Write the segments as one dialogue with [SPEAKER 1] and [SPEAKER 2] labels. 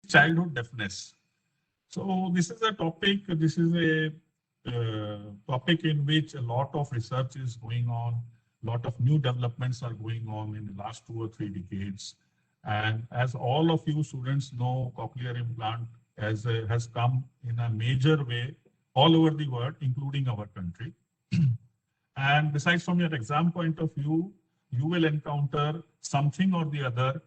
[SPEAKER 1] childhood deafness. So this is a topic. This is a topic in which a lot of research is going on. A lot of new developments are going on in the last 2 or 3 decades. And as all of you students know, cochlear implant has come in a major way all over the world, including our country. And besides, from your exam point of view, you will encounter something or the other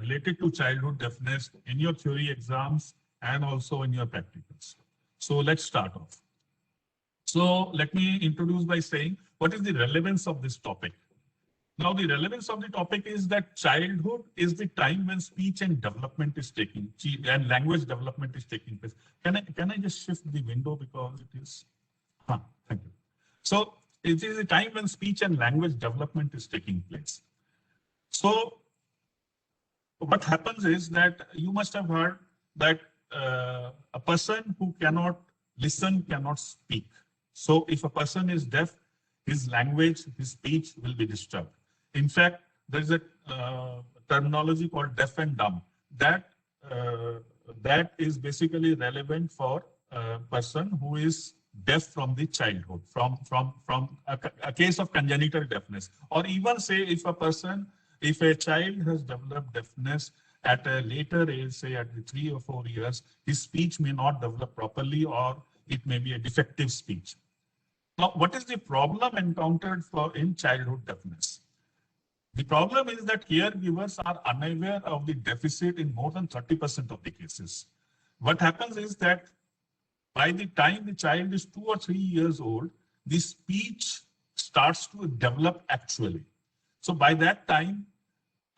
[SPEAKER 1] related to childhood deafness in your theory exams and also in your practicals. So let's start off. So let me introduce by saying, what is the relevance of this topic? Now, the relevance of the topic is that childhood is the time when speech and development is taking, and language development is taking place. Can I just shift the window because it is, thank you. So it is a time when speech and language development is taking place. So what happens is that you must have heard that a person who cannot listen cannot speak. So if a person is deaf, his language, his speech will be disturbed. In fact, there is a terminology called deaf and dumb. That is basically relevant for a person who is deaf from the childhood, from a case of congenital deafness. Or even say if a child has developed deafness at a later age, say at the 3 or 4 years, his speech may not develop properly, or it may be a defective speech. Now, what is the problem encountered in childhood deafness? The problem is that caregivers are unaware of the deficit in more than 30% of the cases. What happens is that by the time the child is 2 or 3 years old, the speech starts to develop actually. So by that time,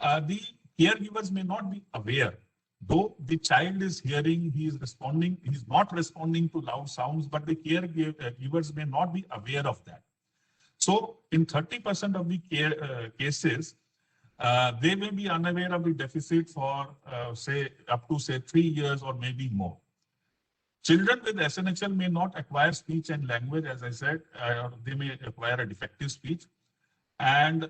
[SPEAKER 1] the caregivers may not be aware. Though the child is hearing, he is responding, he is not responding to loud sounds, but the caregivers may not be aware of that. So in 30% of the cases, they may be unaware of the deficit for say up to say 3 years or maybe more. Children with SNHL may not acquire speech and language, as I said, or they may acquire a defective speech. And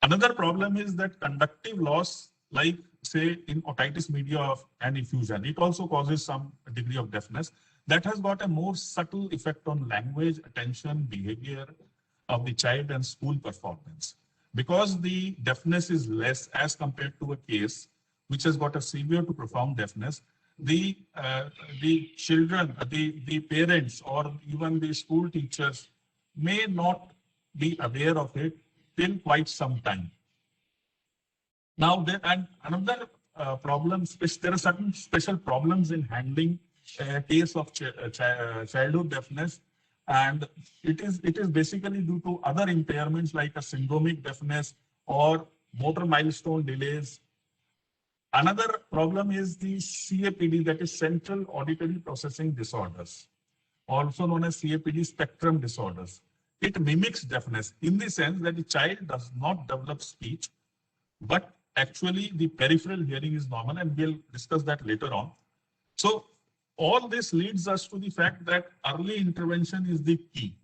[SPEAKER 1] another problem is that conductive loss, like say in otitis media and effusion, it also causes some degree of deafness that has got a more subtle effect on language, attention, behavior of the child and school performance. Because the deafness is less as compared to a case which has got a severe to profound deafness, the children, the parents, or even the school teachers may not be aware of it till quite some time. Now, another problem, there are certain special problems in handling a case of childhood deafness, and it is basically due to other impairments like a syndromic deafness or motor milestone delays. Another problem is the CAPD, that is Central Auditory Processing Disorders, also known as CAPD spectrum disorders. It mimics deafness in the sense that the child does not develop speech, but actually the peripheral hearing is normal, and we'll discuss that later on. So all this leads us to the fact that early intervention is the key.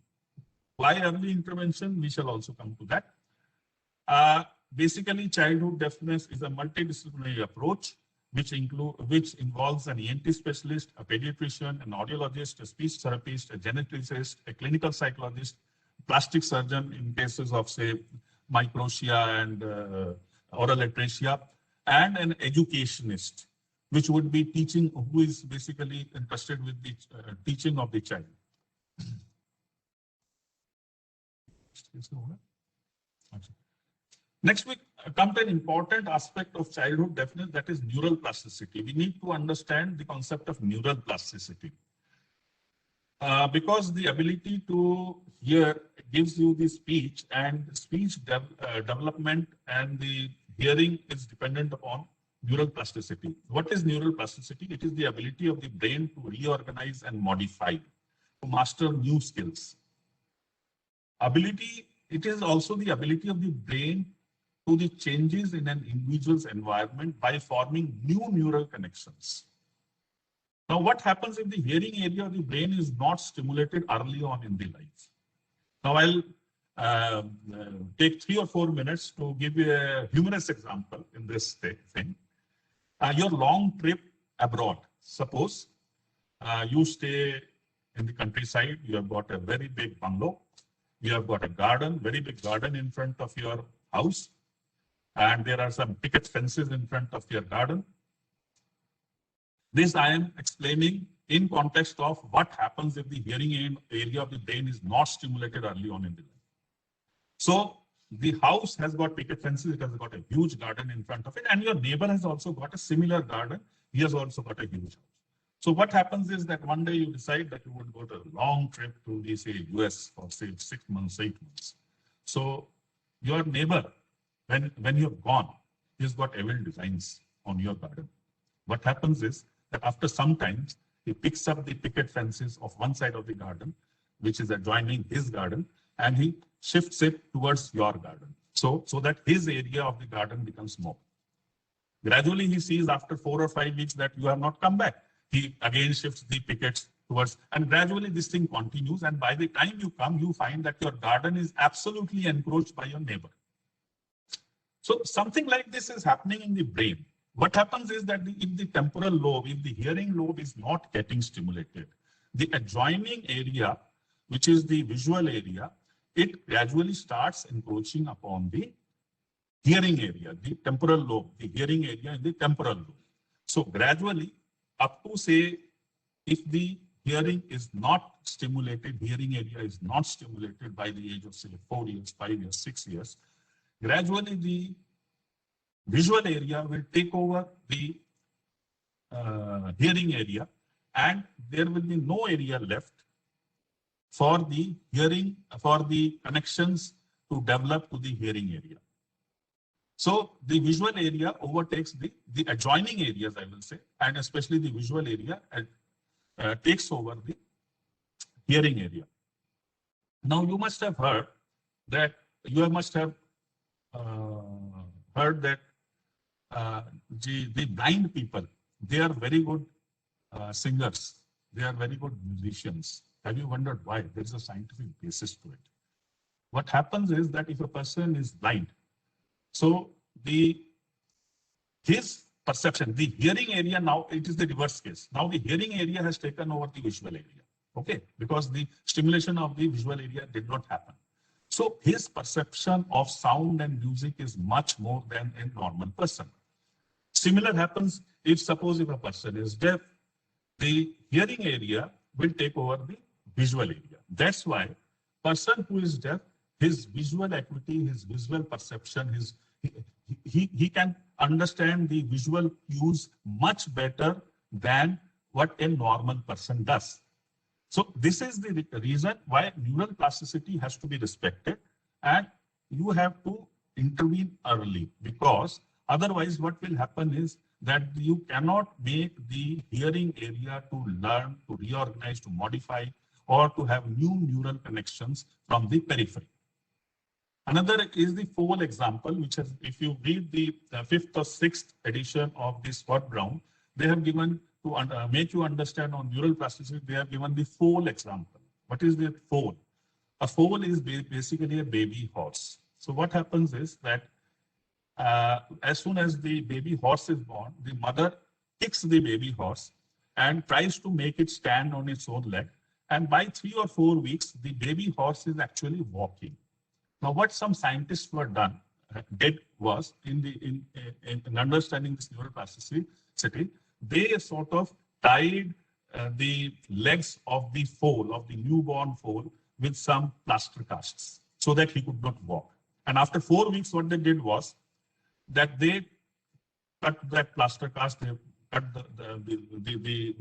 [SPEAKER 1] Why early intervention? We shall also come to that. Basically, childhood deafness is a multidisciplinary approach, which involves an ENT specialist, a pediatrician, an audiologist, a speech therapist, a geneticist, a clinical psychologist, plastic surgeon in cases of, say, microtia and oral atresia, and an educationist, which would be teaching, who is basically interested with the teaching of the child. Next, we come to an important aspect of childhood deafness, that is neural plasticity. We need to understand the concept of neural plasticity. Because the ability to hear gives you the speech, and speech development and the hearing is dependent upon neural plasticity. What is neural plasticity? It is the ability of the brain to reorganize and modify, to master new skills. It is also the ability of the brain to the changes in an individual's environment by forming new neural connections. Now, what happens if the hearing area of the brain is not stimulated early on in the life? Now, I'll take 3 or 4 minutes to give you a humorous example in this thing. Your long trip abroad. Suppose you stay in the countryside, you have got a very big bungalow, you have got a garden, very big garden in front of your house, and there are some picket fences in front of your garden. This I am explaining in context of what happens if the hearing area of the brain is not stimulated early on in the life. So the house has got picket fences, it has got a huge garden in front of it, and your neighbor has also got a similar garden. He has also got a huge house. So what happens is that one day you decide that you would go to a long trip to the, say, US for say 6 months, 8 months. So your neighbor, when you're gone, he's got evil designs on your garden. What happens is that after some time, he picks up the picket fences of one side of the garden, which is adjoining his garden, and he shifts it towards your garden. So that his area of the garden becomes more. Gradually, he sees after 4 or 5 weeks that you have not come back. He again shifts the pickets towards, and gradually this thing continues. And by the time you come, you find that your garden is absolutely encroached by your neighbor. So something like this is happening in the brain. What happens is that if the temporal lobe, if the hearing lobe is not getting stimulated, the adjoining area, which is the visual area, it gradually starts encroaching upon the hearing area, the temporal lobe, the hearing area in the temporal lobe. So gradually, up to say, if the hearing is not stimulated, hearing area is not stimulated by the age of say 4 years, 5 years, 6 years, gradually the visual area will take over the hearing area, and there will be no area left for the hearing, for the connections to develop to the hearing area. So the visual area overtakes the adjoining areas, I will say, and especially the visual area takes over the hearing area. Now you must have heard that, the blind people, they are very good singers, they are very good musicians. Have you wondered why? There is a scientific basis to it. What happens is that if a person is blind, so his perception, the hearing area, now it is the reverse case. Now the hearing area has taken over the visual area, okay? Because the stimulation of the visual area did not happen. So his perception of sound and music is much more than a normal person. Similar happens if suppose if a person is deaf, the hearing area will take over the visual area. That's why person who is deaf, his visual acuity, his visual perception, he can understand the visual cues much better than what a normal person does. So this is the reason why neural plasticity has to be respected, and you have to intervene early, because otherwise what will happen is that you cannot make the hearing area to learn, to reorganize, to modify, or to have new neural connections from the periphery. Another is the foal example, which has, if you read the 5th or 6th edition of the Scott Brown, they have given, to make you understand on neural plasticity, they have given the foal example. What is the foal? A foal is basically a baby horse. So what happens is that as soon as the baby horse is born, the mother kicks the baby horse and tries to make it stand on its own leg. And by 3 or 4 weeks, the baby horse is actually walking. Now, what some scientists did was, in understanding this neuroplasticity, they sort of tied the legs of the foal, of the newborn foal, with some plaster casts so that he could not walk. And after 4 weeks, what they did was that they cut that plaster cast, they cut the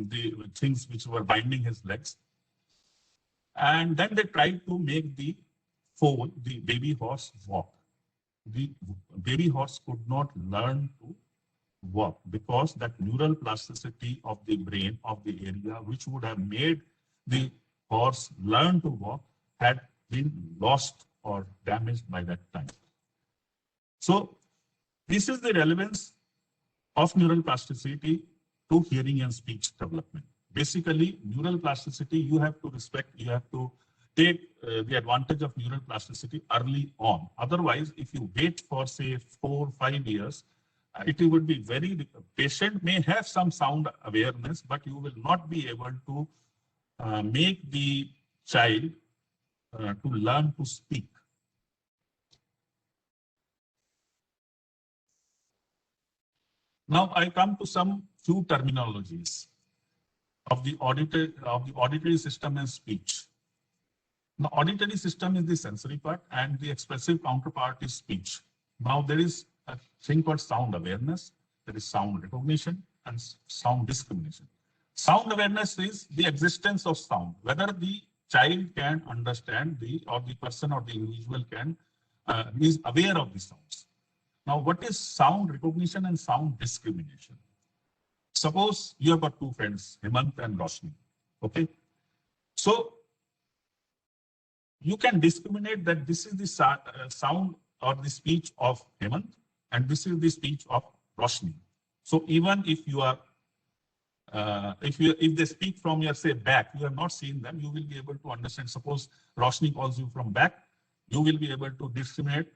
[SPEAKER 1] things which were binding his legs. And then they tried to make the foal, the baby horse, walk. The baby horse could not learn to walk because that neural plasticity of the brain, of the area which would have made the horse learn to walk, had been lost or damaged by that time. So this is the relevance of neural plasticity to hearing and speech development. Basically, neural plasticity, you have to respect, you have to take the advantage of neural plasticity early on. Otherwise, if you wait for say 4 or 5 years, it would be very, patient may have some sound awareness, but you will not be able to make the child to learn to speak. Now I come to some few terminologies of the auditory system and speech. The auditory system is the sensory part and the expressive counterpart is speech. Now there is a thing called sound awareness, there is sound recognition and sound discrimination. Sound awareness is the existence of sound, whether the child can understand or the person or the individual can is aware of the sounds. Now what is sound recognition and sound discrimination? Suppose you have got two friends, Hemant and Roshni. Okay, so you can discriminate that this is the sound or the speech of Hemant and this is the speech of Roshni. So even if you are, if they speak from your say back, you have not seen them, you will be able to understand. Suppose Roshni calls you from back, you will be able to discriminate.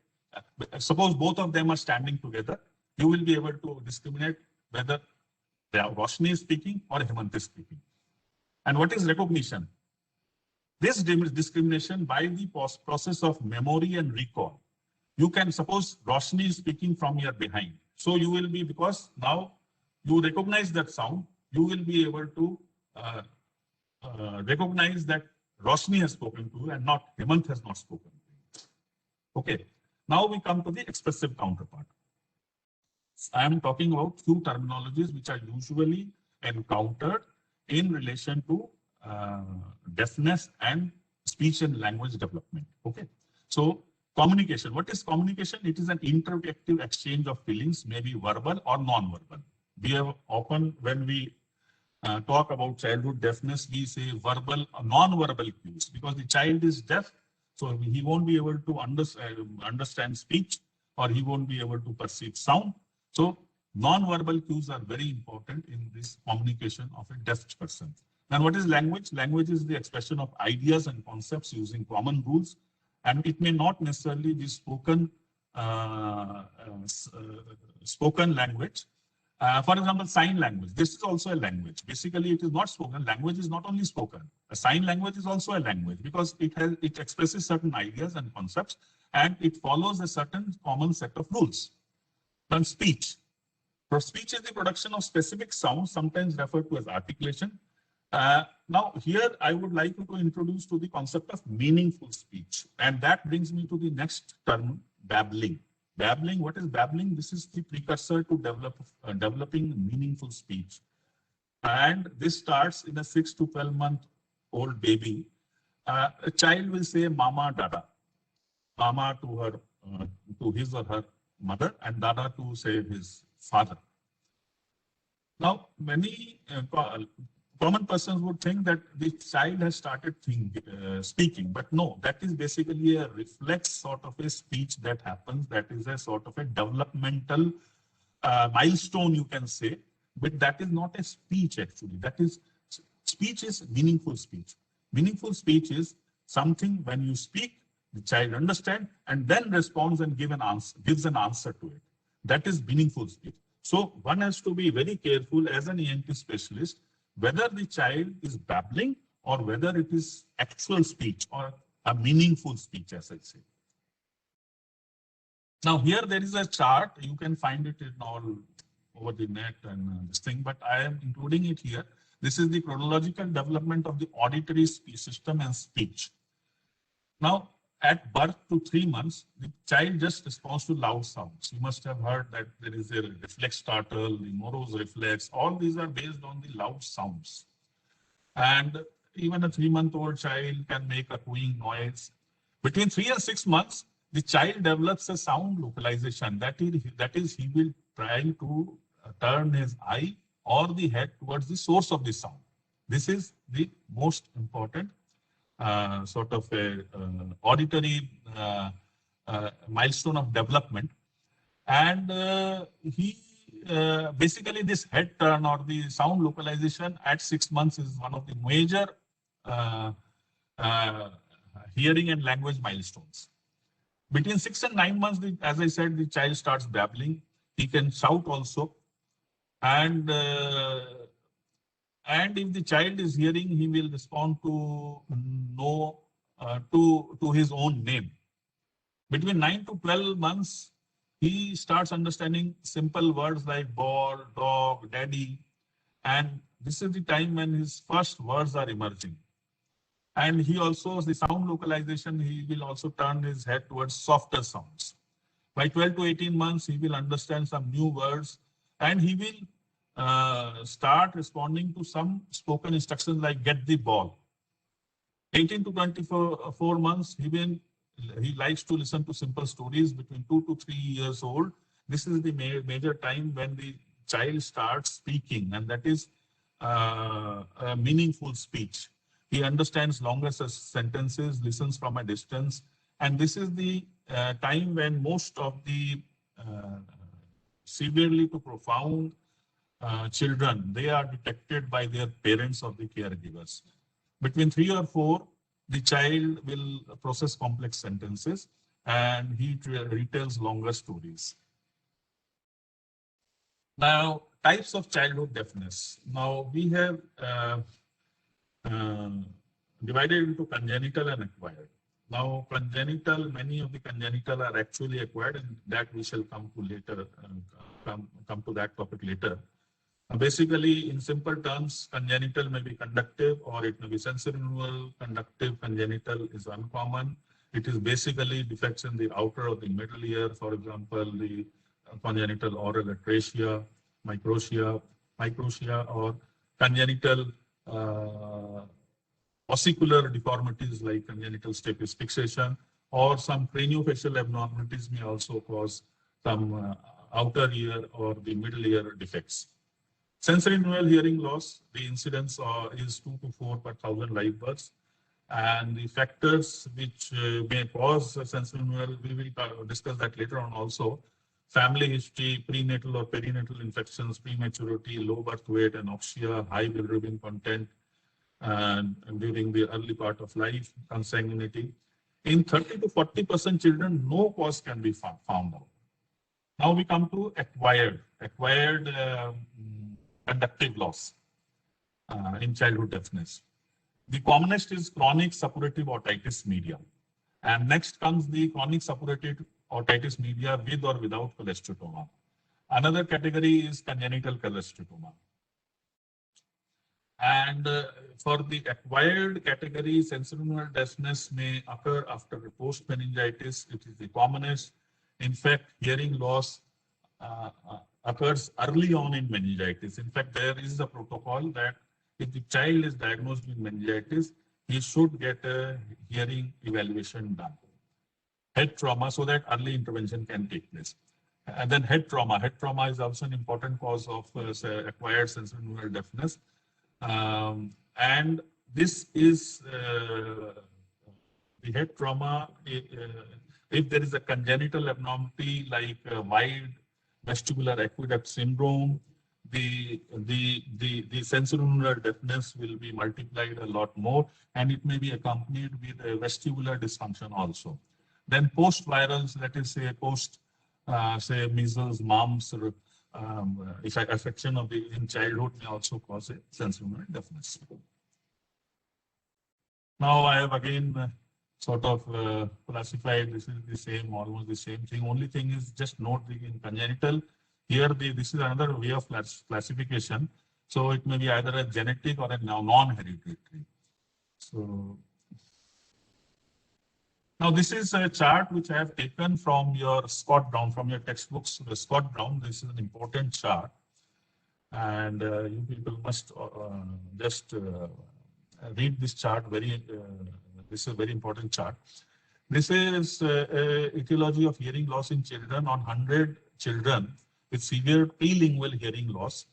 [SPEAKER 1] Suppose both of them are standing together, you will be able to discriminate whether Roshni is speaking or Hemant is speaking. And what is recognition? This discrimination by the process of memory and recall. You can suppose Roshni is speaking from your behind. So you will be, because now you recognize that sound, you will be able to recognize that Roshni has spoken to you and not Hemant has not spoken to you. Okay, now we come to the expressive counterpart. I am talking about few terminologies which are usually encountered in relation to deafness and speech and language development. Okay, so communication. What is communication? It is an interactive exchange of feelings, maybe verbal or non-verbal. We have often, when we talk about childhood deafness, we say verbal or non-verbal cues, because the child is deaf, so he won't be able to understand speech, or he won't be able to perceive sound. So non-verbal cues are very important in this communication of a deaf person. Then what is language? Language is the expression of ideas and concepts using common rules, and it may not necessarily be spoken language. For example, sign language. This is also a language. Basically, it is not spoken. Language is not only spoken. A sign language is also a language because it expresses certain ideas and concepts, and it follows a certain common set of rules. Then speech. So speech is the production of specific sounds, sometimes referred to as articulation. Now here I would like to introduce to the concept of meaningful speech, and that brings me to the next term, babbling. Babbling, what is babbling? This is the precursor to developing meaningful speech, and this starts in a 6 to 12-month-old baby. A child will say mama, dada, mama to her, to his or her mother, and dada to say his father. Now many common persons would think that the child has started speaking, but no, that is basically a reflex sort of a speech that happens. That is a sort of a developmental milestone, you can say, but that is not a speech actually. That is, speech is meaningful speech. Meaningful speech is something when you speak, the child understands and then responds and gives an answer to it. That is meaningful speech. So one has to be very careful as an ENT specialist whether the child is babbling or whether it is actual speech or a meaningful speech, as I say. Now here there is a chart, you can find it in all over the net and this thing, but I am including it here. This is the chronological development of the auditory system and speech. Now at birth to 3 months, the child just responds to loud sounds. You must have heard that there is a reflex startle, the Morose reflex. All these are based on the loud sounds. And even a 3-month-old child can make a cooing noise. Between 3 and 6 months, the child develops a sound localization. That is, he will try to turn his eye or the head towards the source of the sound. This is the most important sort of a auditory milestone of development, and he basically this head turn or the sound localization at 6 months is one of the major hearing and language milestones. Between 6 and 9 months, as I said, the child starts babbling. He can shout also. And if the child is hearing, he will respond to no to his own name. Between 9 to 12 months, he starts understanding simple words like ball, dog, daddy. And this is the time when his first words are emerging. And he also, the sound localization, he will also turn his head towards softer sounds. By 12 to 18 months, he will understand some new words and he will start responding to some spoken instructions like get the ball. 18 to 24 months, he likes to listen to simple stories between 2 to 3 years old. This is the major time when the child starts speaking, and that is a meaningful speech. He understands longer sentences, listens from a distance, and this is the time when most of the severely to profound children, they are detected by their parents or the caregivers. Between 3 or 4, the child will process complex sentences and he retells longer stories. Now, types of childhood deafness. Now, we have divided into congenital and acquired. Now, congenital, many of the congenital are actually acquired, and that we shall come to later, come to that topic later. Basically, in simple terms, congenital may be conductive or it may be sensorineural. Conductive congenital is uncommon. It is basically defects in the outer or the middle ear, for example, the congenital oral atrasia, microtia, or congenital ossicular deformities like congenital stapes fixation, or some craniofacial abnormalities may also cause some outer ear or the middle ear defects. Sensorineural hearing loss, the incidence is 2 to 4 per 1,000 live births. And the factors which may cause sensorineural, we will discuss that later on also. Family history, prenatal or perinatal infections, prematurity, low birth weight, anoxia, high bilirubin content, and during the early part of life, consanguinity. In 30 to 40% children, no cause can be found out. Now we come to acquired conductive loss in childhood deafness. The commonest is chronic suppurative otitis media. And next comes the chronic suppurative otitis media with or without cholesteatoma. Another category is congenital cholesteatoma. And for the acquired category, sensorineural deafness may occur after post-meningitis. It is the commonest. In fact, hearing loss occurs early on in meningitis. In fact, there is a protocol that if the child is diagnosed with meningitis, he should get a hearing evaluation done. Head trauma, so that early intervention can take place. And then head trauma. Head trauma is also an important cause of acquired sensorineural deafness. And this is the head trauma. If there is a congenital abnormality like wide vestibular aqueduct syndrome, the sensorineural deafness will be multiplied a lot more, and it may be accompanied with a vestibular dysfunction also. Then post-virals, that is say post, say measles, mumps, affection of the in childhood may also cause a sensorineural deafness. Now I have again sort of classified. This is the same, almost the same thing. Only thing is just note the in congenital. Here, this is another way of classification. So it may be either a genetic or a non-hereditary. So now this is a chart which I have taken from your Scott Brown, from your textbooks. The Scott Brown, this is an important chart. And you people must just read this chart. This is a very important chart. This is etiology of hearing loss in children on 100 children with severe prelingual hearing loss.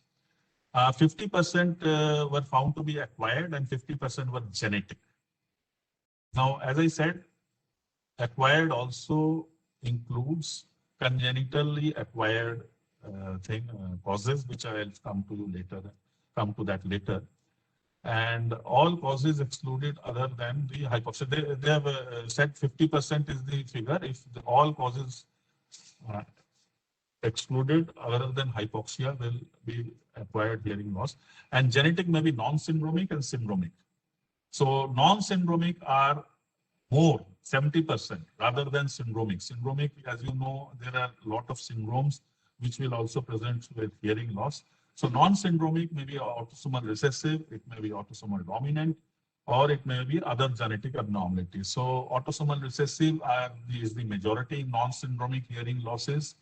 [SPEAKER 1] 50% were found to be acquired and 50% were genetic. Now, as I said, acquired also includes congenitally acquired causes, which I will come to you later, later. And all causes excluded other than the hypoxia. They have said 50% is the figure if all causes excluded. Other than hypoxia will be acquired hearing loss. And genetic may be non-syndromic and syndromic. So non-syndromic are more, 70%, rather than syndromic. Syndromic, as you know, there are a lot of syndromes which will also present with hearing loss. So non-syndromic may be autosomal recessive, it may be autosomal dominant, or it may be other genetic abnormalities. So autosomal recessive is the majority in non-syndromic hearing losses.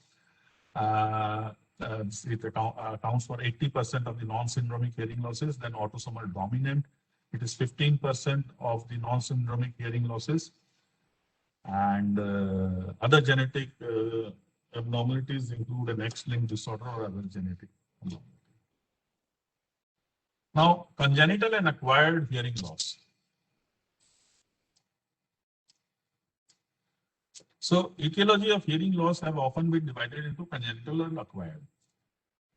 [SPEAKER 1] It accounts for 80% of the non-syndromic hearing losses. Then autosomal dominant, it is 15% of the non-syndromic hearing losses. And other genetic abnormalities include an X-linked disorder or other genetic abnormality. Now, congenital and acquired hearing loss. So, etiology of hearing loss have often been divided into congenital and acquired.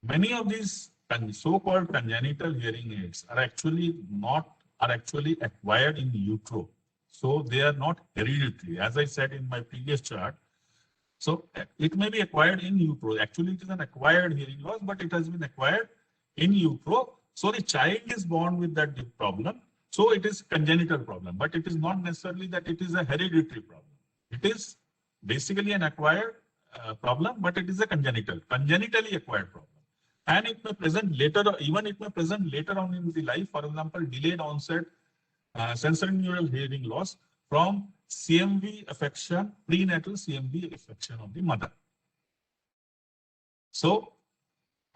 [SPEAKER 1] Many of these so-called congenital hearing aids are actually acquired in utero. So they are not hereditary, as I said in my previous chart. So it may be acquired in utero. Actually, it is an acquired hearing loss, but it has been acquired in utero. So the child is born with that problem. So it is congenital problem, but it is not necessarily that it is a hereditary problem. It is basically an acquired problem, but it is a congenitally acquired problem. And it may present later, even it may present later on in the life. For example, delayed onset sensorineural hearing loss from CMV affection, prenatal CMV affection of the mother. So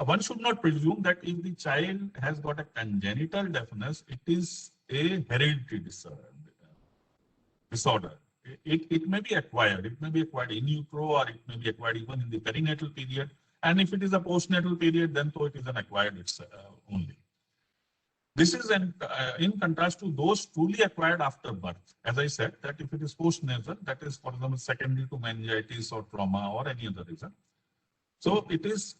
[SPEAKER 1] one should not presume that if the child has got a congenital deafness, it is a hereditary disorder. It may be acquired. It may be acquired in utero, or it may be acquired even in the perinatal period. And if it is a postnatal period, then so it is an acquired only. This is in contrast to those truly acquired after birth. As I said, that if it is postnatal, that is, for example, secondary to meningitis or trauma or any other reason. So it is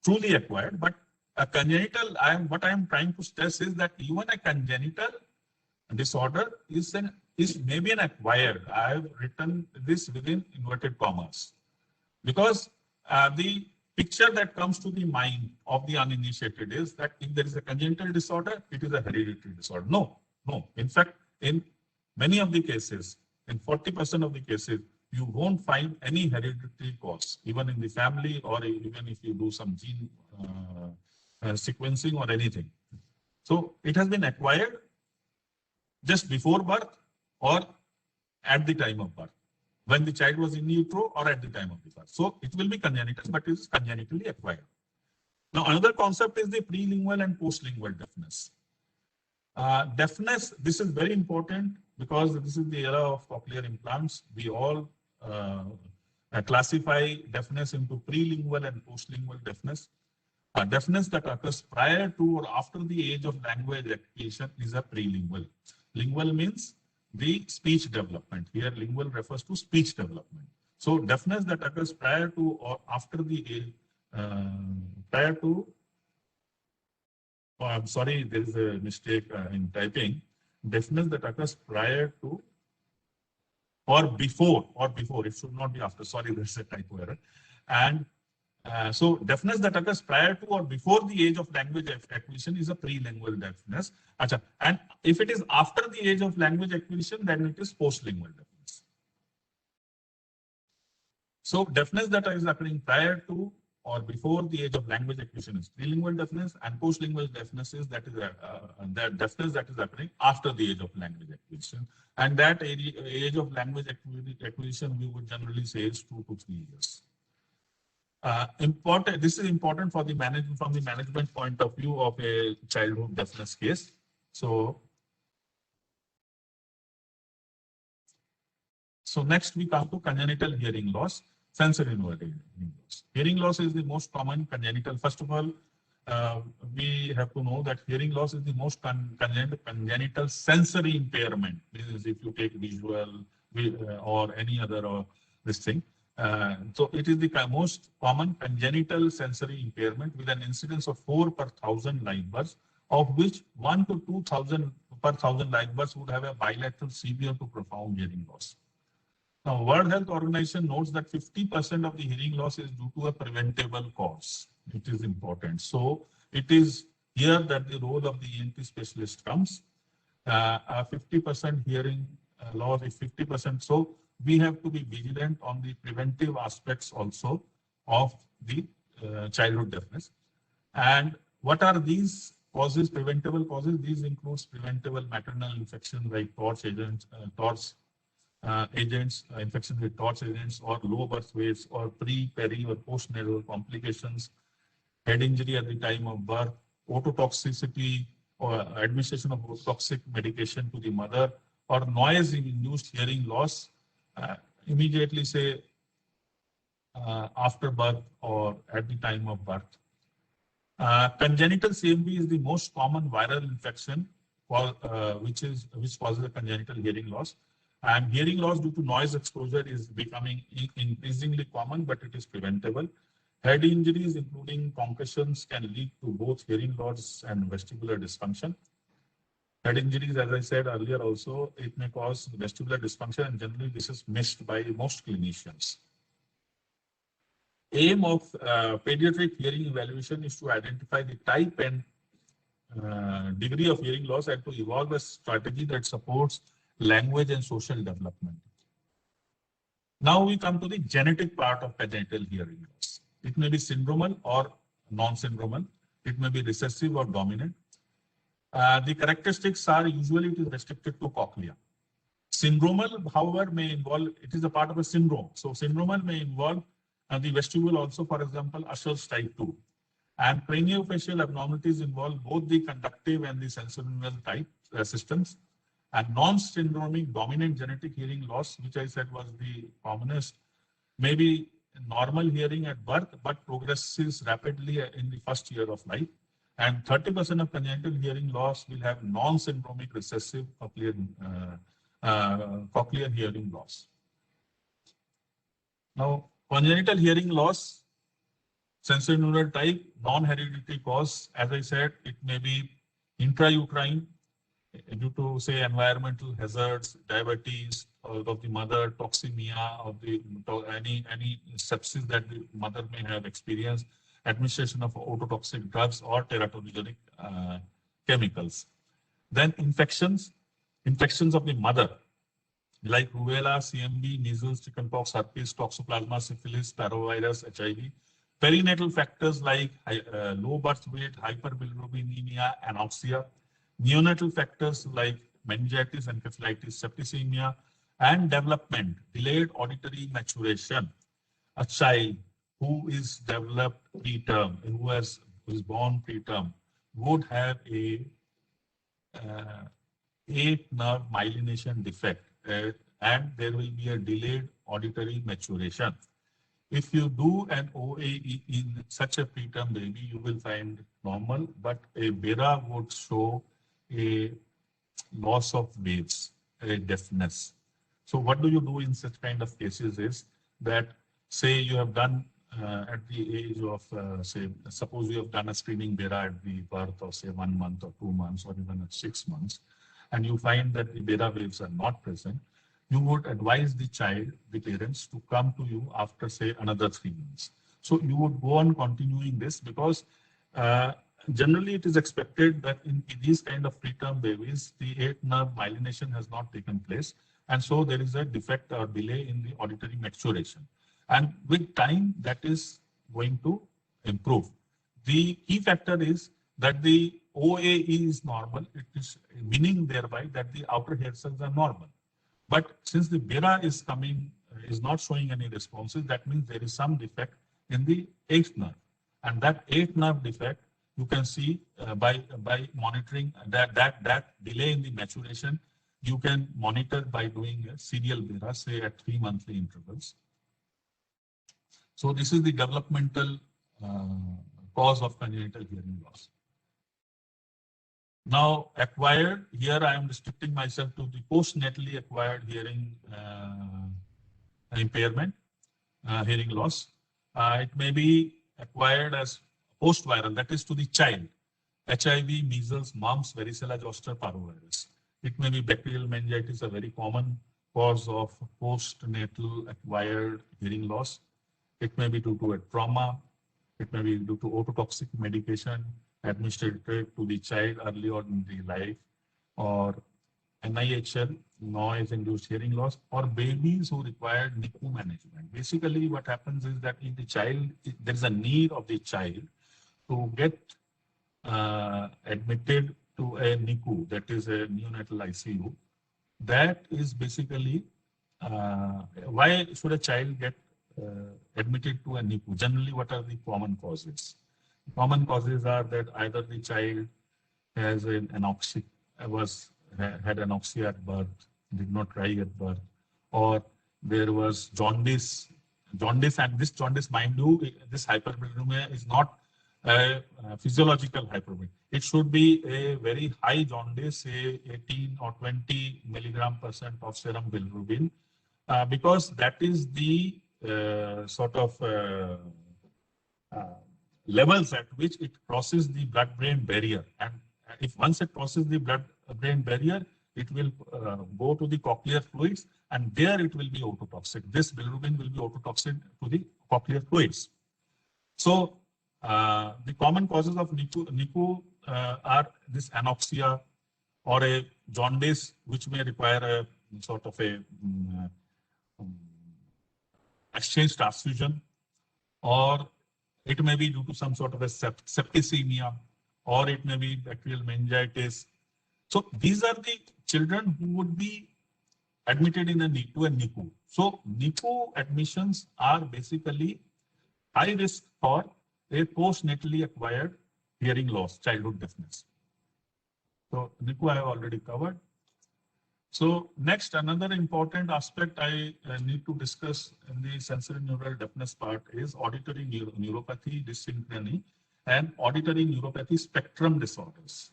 [SPEAKER 1] truly acquired, but a congenital, what I am trying to stress is that even a congenital disorder is maybe an acquired. I have written this within inverted commas because the picture that comes to the mind of the uninitiated is that if there is a congenital disorder, it is a hereditary disorder. No. In fact, in many of the cases, in 40% of the cases, you won't find any hereditary cause, even in the family, or even if you do some gene sequencing or anything. So it has been acquired just before birth or at the time of birth, when the child was in utero or at the time of the birth. So it will be congenital, but it is congenitally acquired. Now, another concept is the prelingual and postlingual deafness. Deafness, this is very important because this is the era of cochlear implants. We all classify deafness into prelingual and postlingual deafness. Deafness that occurs prior to or after the age of language acquisition is a prelingual. Lingual means the speech development. Here, lingual refers to speech development. So, deafness that occurs prior to or after the age, I'm sorry, there is a mistake in typing. Deafness that occurs prior to or before, it should not be after. Sorry, there's a typo error. And so deafness that occurs prior to or before the age of language acquisition is a prelingual deafness. And if it is after the age of language acquisition, then it is postlingual deafness. So deafness that is occurring prior to or before the age of language acquisition is prelingual deafness, and postlingual deafness is that deafness that is occurring after the age of language acquisition. And that age of language acquisition we would generally say is 2 to 3 years. This is important for the from the management point of view of a childhood deafness case. So next we come to congenital hearing loss, sensorineural hearing loss. Hearing loss is the most common congenital. First of all, we have to know that hearing loss is the most congenital sensory impairment. This is if you take visual or any other this thing. So it is the most common congenital sensory impairment with an incidence of 4 per 1,000 live births, of which 1 to 2,000 per 1,000 live births would have a bilateral severe to profound hearing loss. Now, World Health Organization notes that 50% of the hearing loss is due to a preventable cause. It is important. So it is here that the role of the ENT specialist comes. 50% hearing loss is 50%. So we have to be vigilant on the preventive aspects also of the childhood deafness. And what are these causes, preventable causes? These includes preventable maternal infection like torch agents, infection with torch agents, or low birth weights, or pre, peri, or postnatal complications, head injury at the time of birth, ototoxicity, or administration of toxic medication to the mother, or noise-induced hearing loss, immediately say after birth or at the time of birth. Congenital CMV is the most common viral infection which causes a congenital hearing loss. And hearing loss due to noise exposure is becoming increasingly common, but it is preventable. Head injuries, including concussions, can lead to both hearing loss and vestibular dysfunction. Head injuries, as I said earlier also, it may cause vestibular dysfunction, and generally this is missed by most clinicians. Aim of pediatric hearing evaluation is to identify the type and degree of hearing loss and to evolve a strategy that supports language and social development. Now we come to the genetic part of congenital hearing loss. It may be syndromal or non-syndromal. It may be recessive or dominant. The characteristics are usually it is restricted to cochlea. Syndromal, however, may involve, it is a part of a syndrome. So syndromal may involve the vestibule also, for example, Usher's type 2. And craniofacial abnormalities involve both the conductive and the sensorineural type systems. And non-syndromic dominant genetic hearing loss, which I said was the commonest, may be normal hearing at birth, but progresses rapidly in the first year of life. And 30% of congenital hearing loss will have non-syndromic recessive cochlear hearing loss. Now, congenital hearing loss, sensorineural type, non-hereditary cause, as I said, it may be intrauterine due to, say, environmental hazards, diabetes of the mother, toxemia of the any sepsis that the mother may have experienced, administration of ototoxic drugs or teratogenic chemicals. Then infections of the mother, like rubella, CMV, measles, chickenpox, herpes, toxoplasma, syphilis, parvovirus, HIV. Perinatal factors like low birth weight, hyperbilirubinemia, anoxia. Neonatal factors like meningitis, encephalitis, septicemia, and development, delayed auditory maturation. A child who is developed preterm, who is born preterm, would have a 8-nerve myelination defect, and there will be a delayed auditory maturation. If you do an OAE in such a preterm baby, you will find normal, but a BERA would show a loss of waves, a deafness. So what do you do in such kind of cases is that, say you have done at the age of, say, suppose you have done a screening BERA at the birth of, say, 1 month or 2 months or even at 6 months, and you find that the BERA waves are not present, you would advise the child, the parents, to come to you after, say, another 3 months. So you would go on continuing this because generally it is expected that in these kind of preterm babies, the 8-nerve myelination has not taken place. And so there is a defect or delay in the auditory maturation. And with time, that is going to improve. The key factor is that the OAE is normal. It is meaning thereby that the outer hair cells are normal. But since the BERA is not showing any responses, that means there is some defect in the 8th nerve. And that 8th nerve defect, you can see by monitoring that delay in the maturation, you can monitor by doing a serial BERA, say at 3 monthly intervals. So this is the developmental cause of congenital hearing loss. Now, acquired, here I am restricting myself to the postnatally acquired hearing impairment, hearing loss. It may be acquired as post-viral, that is to the child. HIV, measles, mumps, varicella zoster, parvovirus. It may be bacterial meningitis, a very common cause of postnatal acquired hearing loss. It may be due to a trauma. It may be due to ototoxic medication administered to the child early on in the life, or NIHL, noise-induced hearing loss, or babies who require NICU management. Basically, what happens is that in the child, there is a need of the child to get admitted to a NICU, that is a neonatal ICU. That is basically why should a child get admitted to a NICU? Generally, what are the common causes? Common causes are that either the child has an anoxic, had anoxia at birth, did not cry at birth, or there was jaundice. Jaundice, and this jaundice, mind you, this hyperbilirubinemia is not a physiological hyperbilirubinemia. It should be a very high jaundice, say 18 or 20 milligram% of serum bilirubin, because that is the sort of levels at which it crosses the blood-brain barrier. And if once it crosses the blood-brain barrier, it will go to the cochlear fluids, and there it will be ototoxic. This bilirubin will be ototoxic to the cochlear fluids. So the common causes of NICU are this anoxia or a jaundice, which may require a sort of a exchange transfusion, or it may be due to some sort of a septicemia, or it may be bacterial meningitis. So these are the children who would be admitted in a NICU. So NICU admissions are basically high risk for a postnatally acquired hearing loss, childhood deafness. So NICU I have already covered. So next, another important aspect I need to discuss in the sensory neural deafness part is auditory neuropathy dysynchrony and auditory neuropathy spectrum disorders.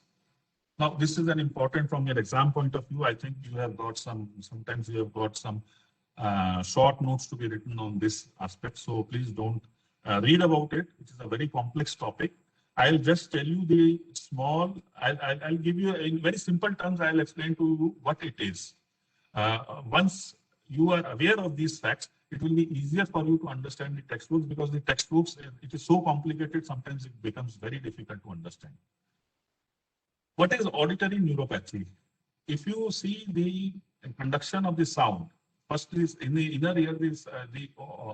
[SPEAKER 1] Now, this is an important from your exam point of view. I think you have got sometimes you have got some short notes to be written on this aspect. So please don't read about it. It is a very complex topic. I'll just tell you the small, I'll give you in very simple terms, I'll explain to you what it is. Once you are aware of these facts, it will be easier for you to understand the textbooks, because the textbooks, it is so complicated, sometimes it becomes very difficult to understand. What is auditory neuropathy? If you see the conduction of the sound, first is in the inner ear, the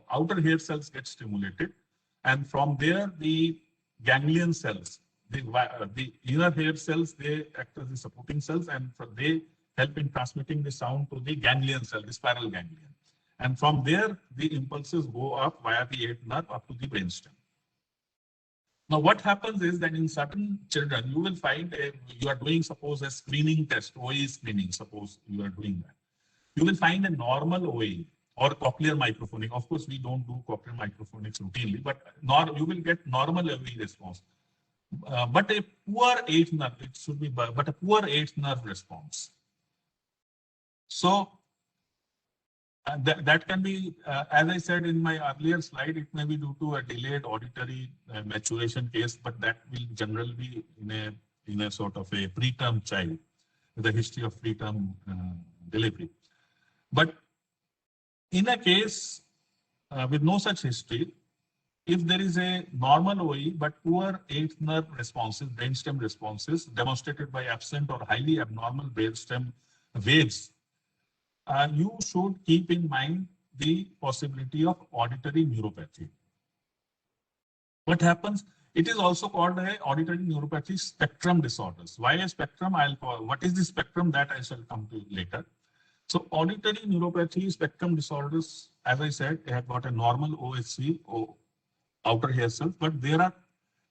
[SPEAKER 1] outer hair cells get stimulated, and from there the ganglion cells, the inner hair cells, they act as the supporting cells, and they help in transmitting the sound to the ganglion cell, the spiral ganglion. And from there, the impulses go up via the eighth nerve up to the brainstem. Now, what happens is that in certain children, you will find you are doing, suppose, a screening test, OE screening, suppose you are doing that. You will find a normal OE or cochlear microphoning. Of course, we don't do cochlear microphonics routinely, but you will get normal OE response. But a poor eighth nerve, it should be, but a poor eighth nerve response. So that can be, as I said in my earlier slide, it may be due to a delayed auditory maturation case, but that will generally be in a sort of a preterm child with a history of preterm delivery. But in a case with no such history, if there is a normal OE but poor eighth nerve responses, brainstem responses demonstrated by absent or highly abnormal brainstem waves, you should keep in mind the possibility of auditory neuropathy. What happens? It is also called a auditory neuropathy spectrum disorders. Why a spectrum? What is the spectrum? That I shall come to later. So auditory neuropathy spectrum disorders, as I said, they have got a normal OSC, or outer hair cells, but there are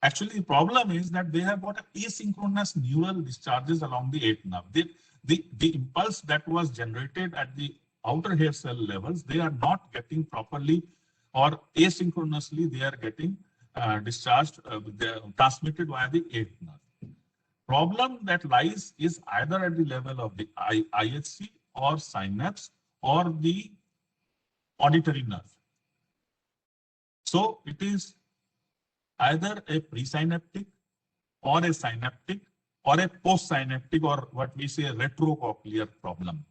[SPEAKER 1] actually the problem is that they have got asynchronous neural discharges along the eighth nerve. The impulse that was generated at the outer hair cell levels, they are not getting properly, or asynchronously they are getting discharged, transmitted via the eighth nerve. Problem that lies is either at the level of the IHC or synapse or the auditory nerve. So it is either a presynaptic or a synaptic or a postsynaptic, or what we say a retrocochlear problem.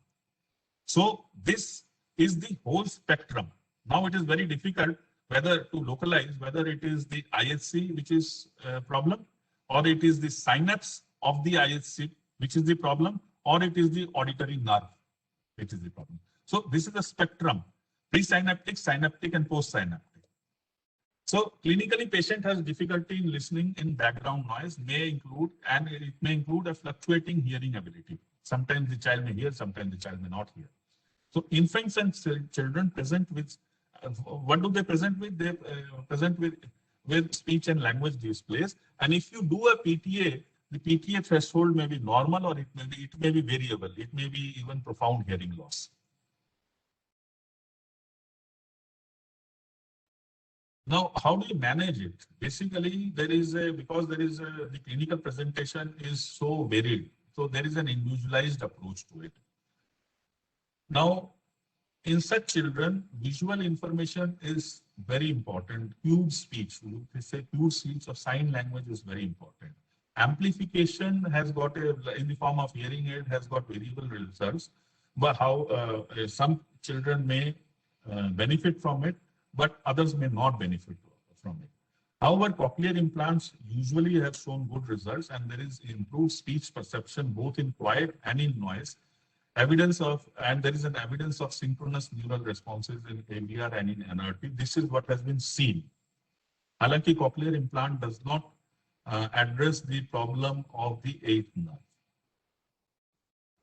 [SPEAKER 1] So this is the whole spectrum. Now it is very difficult whether to localize, whether it is the IHC which is a problem, or it is the synapse of the IHC which is the problem, or it is the auditory nerve which is the problem. So this is the spectrum: presynaptic, synaptic, and postsynaptic. So clinically, patient has difficulty in listening in background noise, and it may include a fluctuating hearing ability. Sometimes the child may hear, sometimes the child may not hear. So infants and children present with, what do they present with? They present with speech and language displays. And if you do a PTA, the PTA threshold may be normal, or it may be variable. It may be even profound hearing loss. Now, how do you manage it? Basically, the clinical presentation is so varied. So there is an individualized approach to it. Now, in such children, visual information is very important. Cued speech, they say cued speech or sign language is very important. Amplification has got in the form of hearing aid, has got variable results, but how some children may benefit from it, but others may not benefit from it. However, cochlear implants usually have shown good results, and there is improved speech perception both in quiet and in noise. There is an evidence of synchronous neural responses in ABR and in NRT. This is what has been seen. Halanki, cochlear implant does not address the problem of the eighth nerve.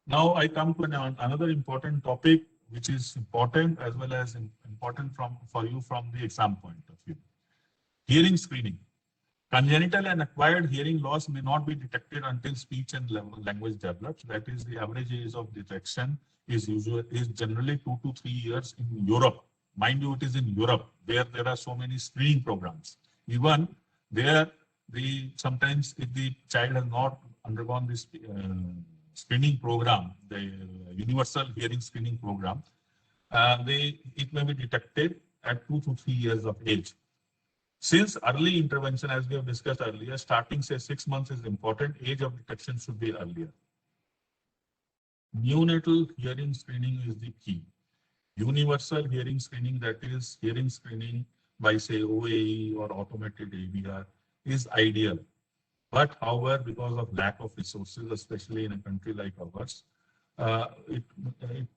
[SPEAKER 1] Now I come to another important topic, which is important as well as important for you from the exam point of view. Hearing screening. Congenital and acquired hearing loss may not be detected until speech and language develops. That is, the average age of detection is generally 2 to 3 years in Europe. Mind you, it is in Europe where there are so many screening programs. Even there, sometimes if the child has not undergone this screening program, the universal hearing screening program, it may be detected at 2 to 3 years of age. Since early intervention, as we have discussed earlier, starting say 6 months is important, age of detection should be earlier. Neonatal hearing screening is the key. Universal hearing screening, that is hearing screening by say OAE or automated ABR, is ideal. But however, because of lack of resources, especially in a country like ours, it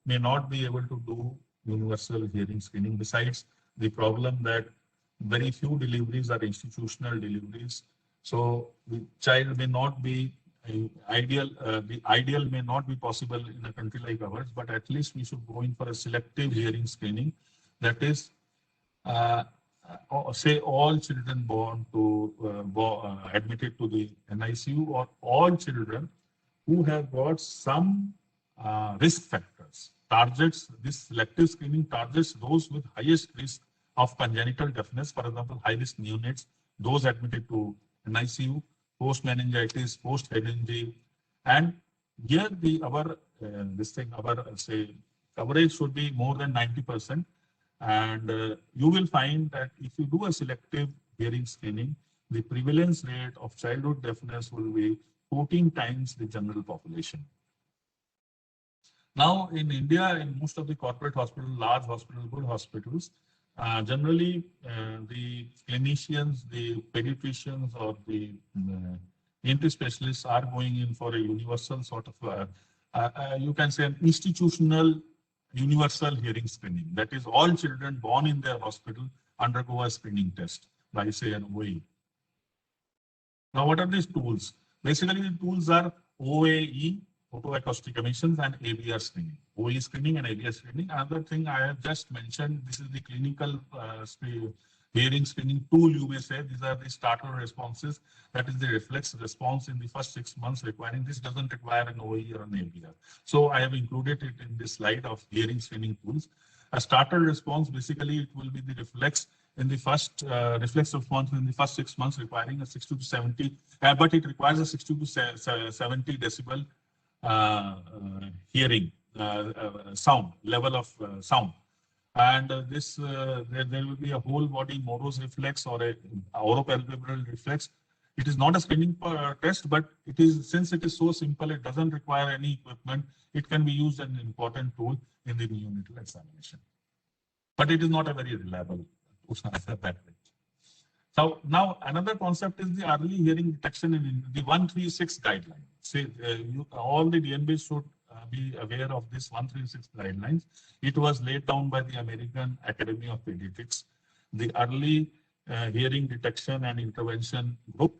[SPEAKER 1] may not be able to do universal hearing screening. Besides the problem that very few deliveries are institutional deliveries, so the child may not be ideal. The ideal may not be possible in a country like ours, but at least we should go in for a selective hearing screening. That is, say all children born to admitted to the NICU, or all children who have got some risk factors. This selective screening targets those with highest risk of congenital deafness, for example, high-risk neonates, those admitted to NICU, post-meningitis, post-head injury, and here our coverage should be more than 90%, and you will find that if you do a selective hearing screening, the prevalence rate of childhood deafness will be 14 times the general population. Now, in India, in most of the corporate hospitals, large hospitals, good hospitals, generally, the clinicians, the pediatricians, or the ENT specialists are going in for a universal sort of, you can say, an institutional universal hearing screening. That is, all children born in their hospital undergo a screening test by, say, an OAE. Now, what are these tools? Basically, the tools are OAE, autoacoustic emissions, and ABR screening. OE screening and ABR screening. Another thing I have just mentioned, this is the clinical hearing screening tool, you may say. These are the startle responses. That is the reflex response in the first 6 months requiring. This doesn't require an OE or an ABR. So I have included it in this slide of hearing screening tools. A startle response, basically, it will be the reflex in the first reflex response in the first 6 months requiring a 60 to 70, but it requires a 60 to 70 decibel hearing sound, level of sound. And there will be a whole body Morose reflex or a oropalpebral reflex. It is not a screening test, but it is, since it is so simple, it doesn't require any equipment. It can be used as an important tool in the neonatal examination. But it is not a very reliable that way. So now another concept is the early hearing detection in the 136 guideline. Say all the DNBs should be aware of this 136 guidelines. It was laid down by the American Academy of Pediatrics, the early hearing detection and intervention group.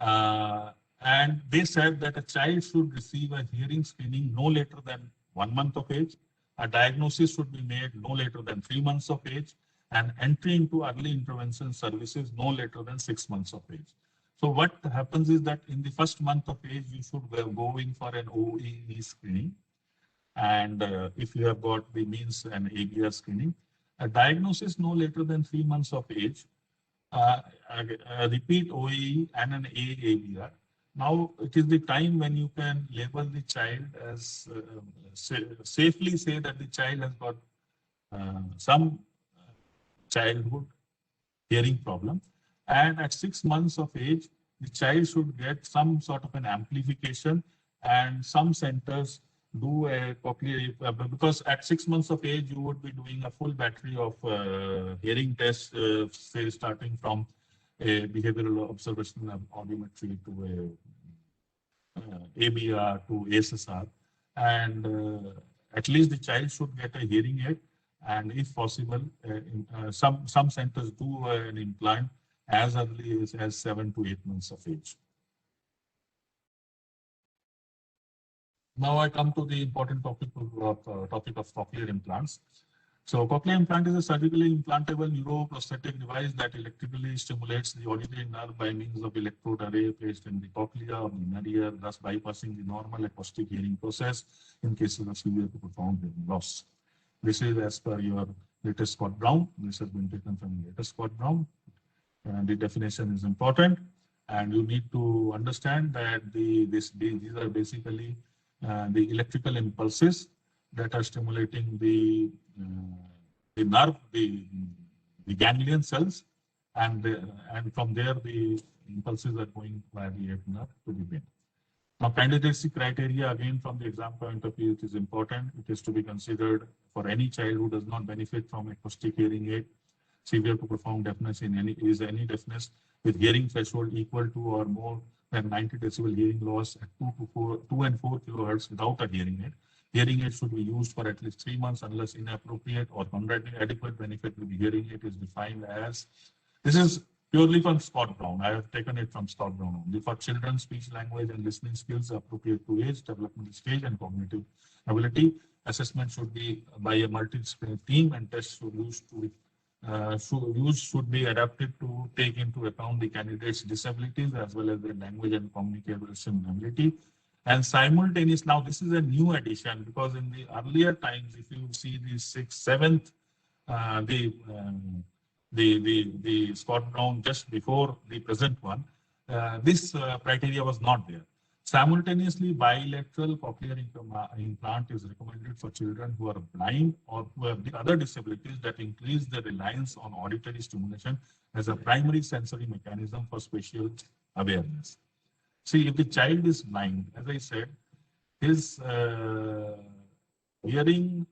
[SPEAKER 1] And they said that a child should receive a hearing screening no later than 1 month of age. A diagnosis should be made no later than 3 months of age, and entry into early intervention services no later than 6 months of age. So what happens is that in the first month of age, you should go in for an OEE screening. And if you have got the means an ABR screening, a diagnosis no later than 3 months of age, a repeat OEE and an ABR. Now it is the time when you can label the child as safely say that the child has got some childhood hearing problem, and at 6 months of age the child should get some sort of an amplification, and some centers do a cochlear, because at 6 months of age you would be doing a full battery of hearing tests, say starting from a behavioral observational audiometry to a ABR to ASSR, and at least the child should get a hearing aid. And if possible, some centers do an implant as early as 7 to 8 months of age. Now I come to the important topic of cochlear implants. So cochlear implant is a surgically implantable neuroprosthetic device that electrically stimulates the auditory nerve by means of electrode array placed in the cochlea or the inner ear, thus bypassing the normal acoustic hearing process in cases of severe to profound hearing loss. This is as per your latest Scott Brown. This has been taken from the latest Scott Brown. And the definition is important. And you need to understand that these are basically the electrical impulses that are stimulating the nerve, the ganglion cells, and from there the impulses are going via the nerve to the brain. Now, candidacy criteria, again, from the exam point of view, it is important. It is to be considered for any child who does not benefit from acoustic hearing aid, severe to profound deafness in any deafness with hearing threshold equal to or more than 90 decibel hearing loss at 2 and 4 kilohertz without a hearing aid. Hearing aid should be used for at least 3 months unless inappropriate or adequate benefit with the hearing aid is defined as, this is purely from Scott Brown. I have taken it from Scott Brown only. For children, speech, language, and listening skills appropriate to age, developmental stage, and cognitive ability. Assessment should be by a multidisciplinary team, and tests should be adapted to take into account the candidate's disabilities as well as their language and communication ability. And simultaneous, now this is a new addition, because in the earlier times, if you see the 6th, 7th, the Scott Brown just before the present one, this criteria was not there. Simultaneously, bilateral cochlear implant is recommended for children who are blind or who have the other disabilities that increase their reliance on auditory stimulation as a primary sensory mechanism for spatial awareness. See, if the child is blind, as I said, his hearing,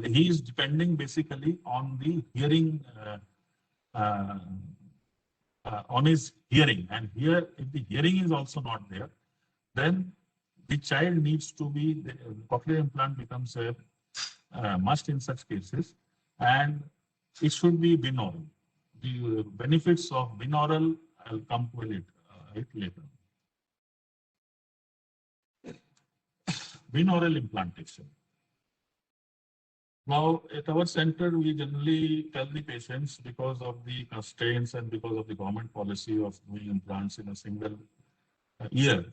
[SPEAKER 1] he is depending basically on the hearing, on his hearing. And here, if the hearing is also not there, then the child needs to be, the cochlear implant becomes a must in such cases, and it should be binaural. The benefits of binaural, I'll come to it later. Binaural implantation. Now, at our center, we generally tell the patients, because of the constraints and because of the government policy of doing implants in a single year,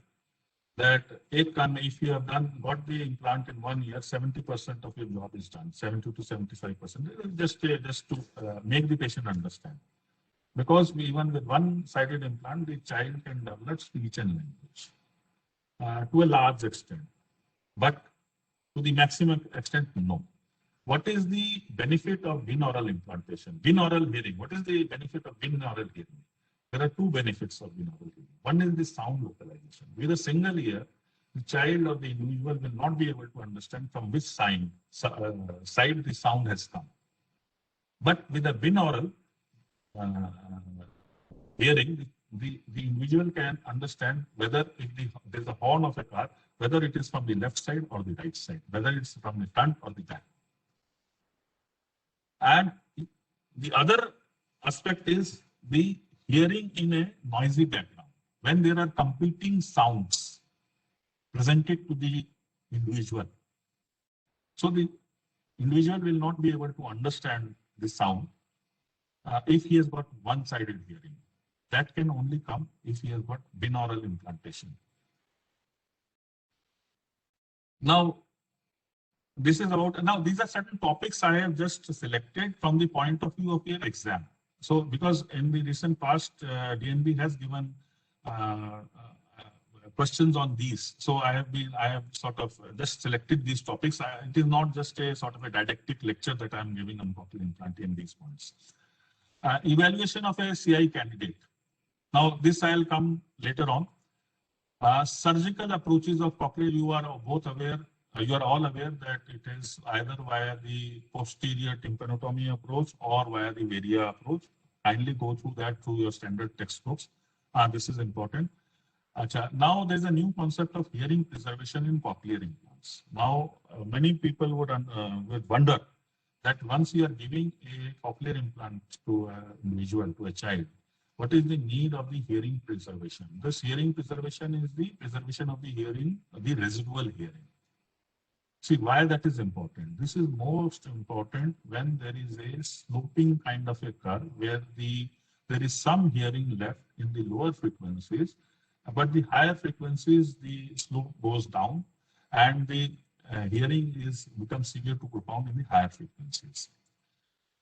[SPEAKER 1] that if you have got the implant in 1 year, 70% of your job is done, 70 to 75%, just to make the patient understand. Because even with one-sided implant, the child can develop speech and language to a large extent, but to the maximum extent, no. What is the benefit of binaural implantation? Binaural hearing. What is the benefit of binaural hearing? There are two benefits of binaural hearing. One is the sound localization. With a single ear, the child or the individual will not be able to understand from which side the sound has come. But with a binaural uh, hearing, the individual can understand whether if there's a horn of a car, whether it is from the left side or the right side, whether it's from the front or the back. And the other aspect is the hearing in a noisy background. When there are competing sounds presented to the individual, so the individual will not be able to understand the sound if he has got one-sided hearing. That can only come if he has got binaural implantation. Now, this is about, now these are certain topics I have just selected from the point of view of your exam. So because in the recent past, DNB has given questions on these. So I have sort of just selected these topics. It is not just a sort of a didactic lecture that I'm giving on cochlear implant in these points. Evaluation of a CI candidate. Now this I'll come later on. Surgical approaches of cochlear, you are both aware, you are all aware that it is either via the posterior tympanotomy approach or via the varia approach. Kindly go through that through your standard textbooks. This is important. Now there's a new concept of hearing preservation in cochlear implants. Now many people would wonder that once you are giving a cochlear implant to an individual, to a child, what is the need of the hearing preservation? This hearing preservation is the preservation of the hearing, the residual hearing. See why that is important. This is most important when there is a sloping kind of a curve where there is some hearing left in the lower frequencies, but the higher frequencies, the slope goes down and the hearing becomes severe to profound in the higher frequencies.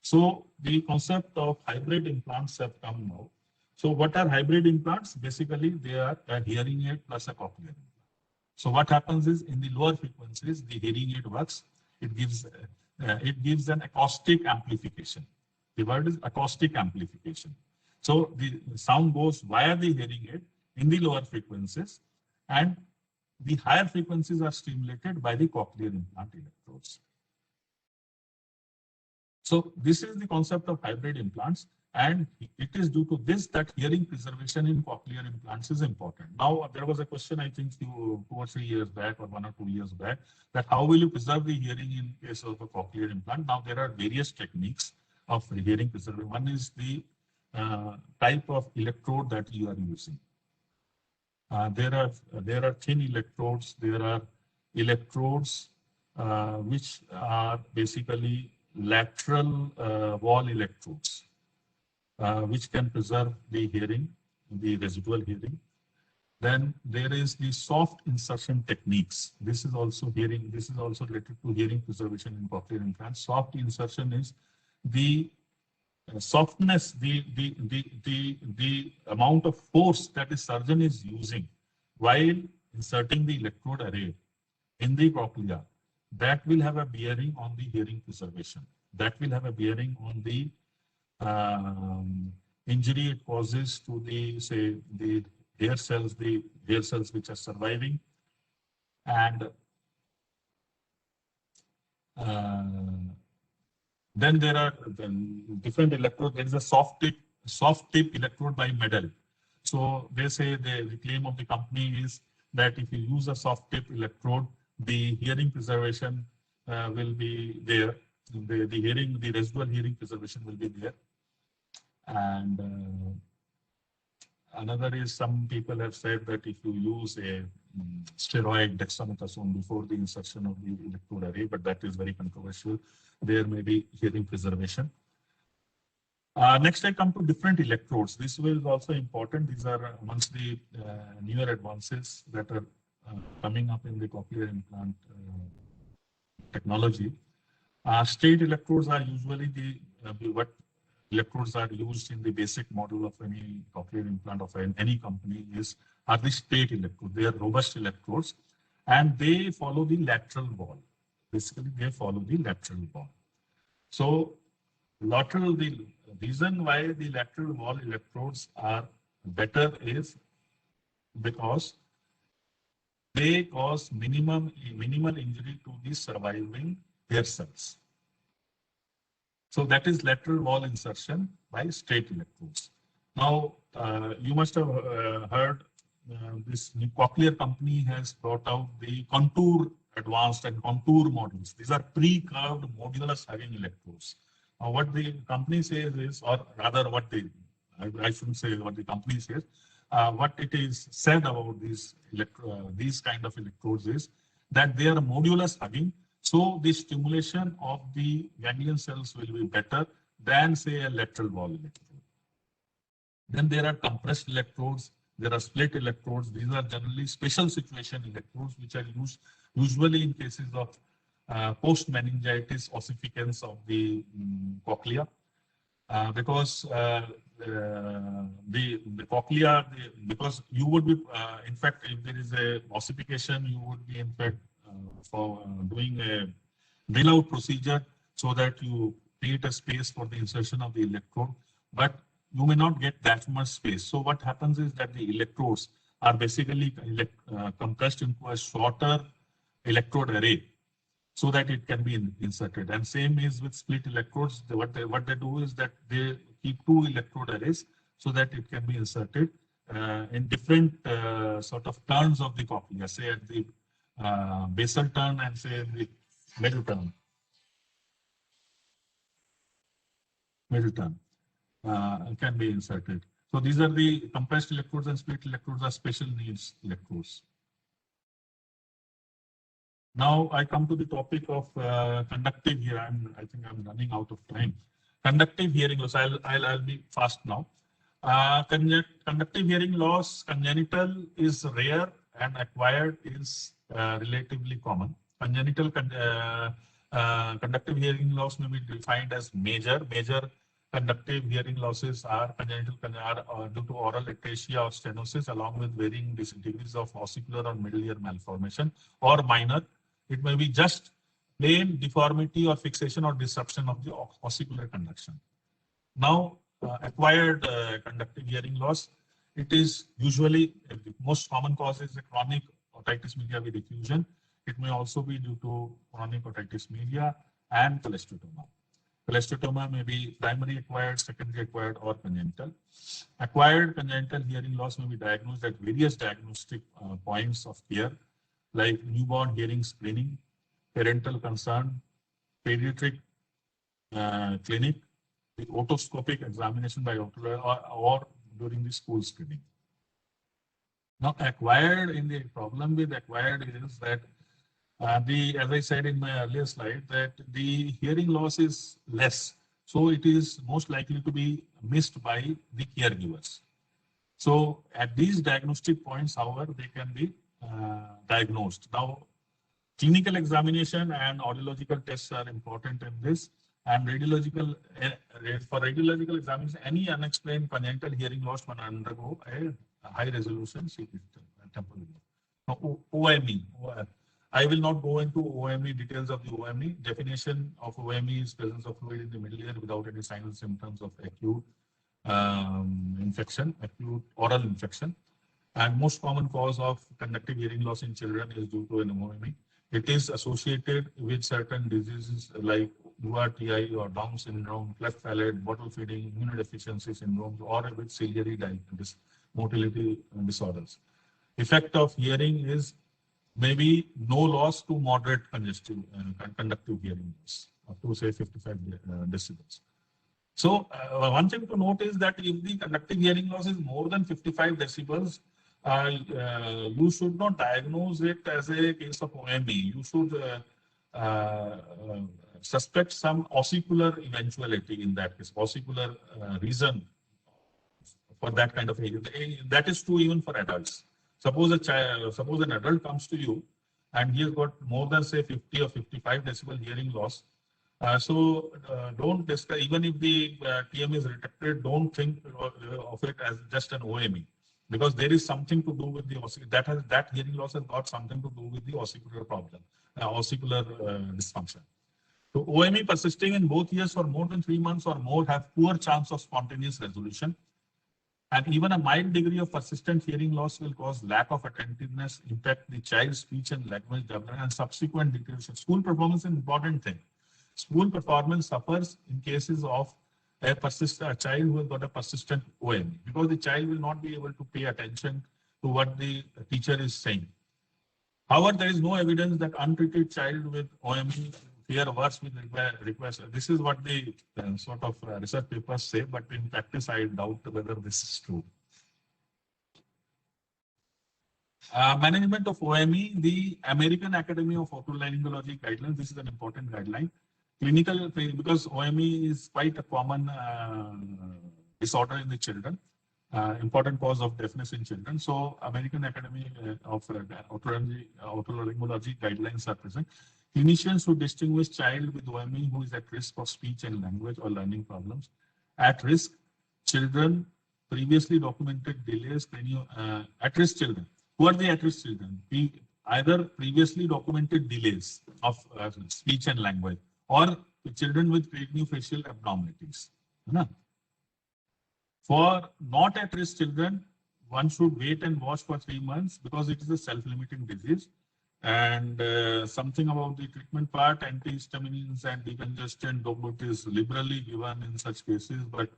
[SPEAKER 1] So the concept of hybrid implants have come now. So what are hybrid implants? Basically, they are a hearing aid plus a cochlear implant. So what happens is in the lower frequencies, the hearing aid works. It gives an acoustic amplification. The word is acoustic amplification. So the sound goes via the hearing aid in the lower frequencies, and the higher frequencies are stimulated by the cochlear implant electrodes. So this is the concept of hybrid implants, and it is due to this that hearing preservation in cochlear implants is important. Now, there was a question, I think 2 or 3 years back or 1 or 2 years back, that how will you preserve the hearing in case of a cochlear implant? Now, there are various techniques of hearing preservation. One is the type of electrode that you are using. There are thin electrodes. There are electrodes which are basically lateral wall electrodes, which can preserve the hearing, the residual hearing. Then there is the soft insertion techniques. This is also related to hearing preservation in cochlear implants. Soft insertion is the softness, the amount of force that the surgeon is using while inserting the electrode array in the cochlea. That will have a bearing on the hearing preservation. That will have a bearing on the injury it causes to the hair cells which are surviving. And then there are different electrodes. There is a soft tip electrode by Medal. So they say the claim of the company is that if you use a soft tip electrode, the hearing preservation will be there. The residual hearing preservation will be there. And another is, some people have said that if you use a steroid dexamethasone before the insertion of the electrode array, but that is very controversial. There may be hearing preservation. Next, I come to different electrodes. This is also important. These are amongst the newer advances that are coming up in the cochlear implant technology. Straight electrodes are usually what electrodes are used in the basic model of any cochlear implant of any company are the straight electrodes. They are robust electrodes, and they follow the lateral wall. Basically, they follow the lateral wall. So the reason why the lateral wall electrodes are better is because they cause minimal injury to the surviving hair cells. So that is lateral wall insertion by straight electrodes. Now, you must have heard this new cochlear company has brought out the contour advanced and contour modules. These are pre-curved modulus having electrodes. Now, what the company says is, or rather what they, I shouldn't say what the company says, what it is said about these kind of electrodes is that they are modulus hugging. So the stimulation of the ganglion cells will be better than say a lateral wall electrode. Then there are compressed electrodes. There are split electrodes. These are generally special situation electrodes which are used usually in cases of post-meningitis ossificans of the cochlea. Because the cochlea, because you would be, in fact, if there is a ossification, you would be in fact for doing a drill out procedure so that you create a space for the insertion of the electrode, but you may not get that much space. So what happens is that the electrodes are basically compressed into a shorter electrode array so that it can be inserted. And same is with split electrodes. What they do is that they keep two electrode arrays so that it can be inserted in different sort of turns of the cochlea, say at the basal turn and say the middle turn. Can be inserted. So these are the compressed electrodes, and split electrodes are special needs electrodes. Now I come to the topic of conductive here. I think I'm running out of time. Conductive hearing loss. I'll be fast now. Conductive hearing loss, congenital is rare and acquired is relatively common. Congenital conductive hearing loss may be defined as major. Major conductive hearing losses are congenital due to oral ectasia or stenosis, along with varying degrees of ossicular or middle ear malformation, or minor. It may be just plain deformity or fixation or disruption of the ossicular conduction. Now, acquired conductive hearing loss, it is usually the most common cause is a chronic otitis media with effusion. It may also be due to chronic otitis media and cholesteatoma. Cholesteatoma may be primary acquired, secondary acquired, or congenital. Acquired congenital hearing loss may be diagnosed at various diagnostic points of care, like newborn hearing screening, parental concern, pediatric clinic, the otoscopic examination by otologist, or during the school screening. Now, acquired, in the problem with acquired is that as I said in my earlier slide, that the hearing loss is less. So it is most likely to be missed by the caregivers. So at these diagnostic points, however, they can be diagnosed. Now, clinical examination and audiological tests are important in this. And radiological, for radiological examination, any unexplained congenital hearing loss will undergo a high resolution CT temporal. Now, OME. I will not go into OME details of the OME. Definition of OME is presence of fluid in the middle ear without any signs and symptoms of acute infection, acute oral infection. And most common cause of conductive hearing loss in children is due to an OME. It is associated with certain diseases like URTI or Down syndrome, cleft palate, bottle feeding, immunodeficiency syndromes, or with ciliary motility disorders. Effect of hearing is maybe no loss to moderate congestive conductive hearing loss, up to say 55 decibels. So one thing to note is that if the conductive hearing loss is more than 55 decibels, you should not diagnose it as a case of OME. You should suspect some ossicular eventuality in that case, ossicular reason for that kind of hearing. That is true even for adults. Suppose an adult comes to you and he has got more than say 50 or 55 decibel hearing loss. Don't discuss, even if the TM is detected, don't think of it as just an OME, because there is something to do with the that hearing loss has got something to do with the ossicular problem, ossicular dysfunction. So OME persisting in both ears for more than 3 months or more have poor chance of spontaneous resolution. And even a mild degree of persistent hearing loss will cause lack of attentiveness, impact the child's speech and language development, and subsequent deterioration. School performance is an important thing. School performance suffers in cases of a child who has got a persistent OME, because the child will not be able to pay attention to what the teacher is saying. However, there is no evidence that untreated child with OME fare worse with request. This is what the sort of research papers say, but in practice, I doubt whether this is true. Management of OME, the American Academy of Otorhinolaryngology guidelines. This is an important guideline. Clinical, because OME is quite a common disorder in the children. Important cause of deafness in children. So American Academy of Otorhinolaryngology guidelines are present. Clinicians who distinguish child with OME who is at risk of speech and language or learning problems. At risk children, previously documented delays, at-risk children. Who are the at-risk children? Either previously documented delays of speech and language, or children with craniofacial abnormalities. For not at-risk children, one should wait and watch for 3 months because it is a self-limiting disease. And something about the treatment part, antihistamines and decongestant doublet is liberally given in such cases, but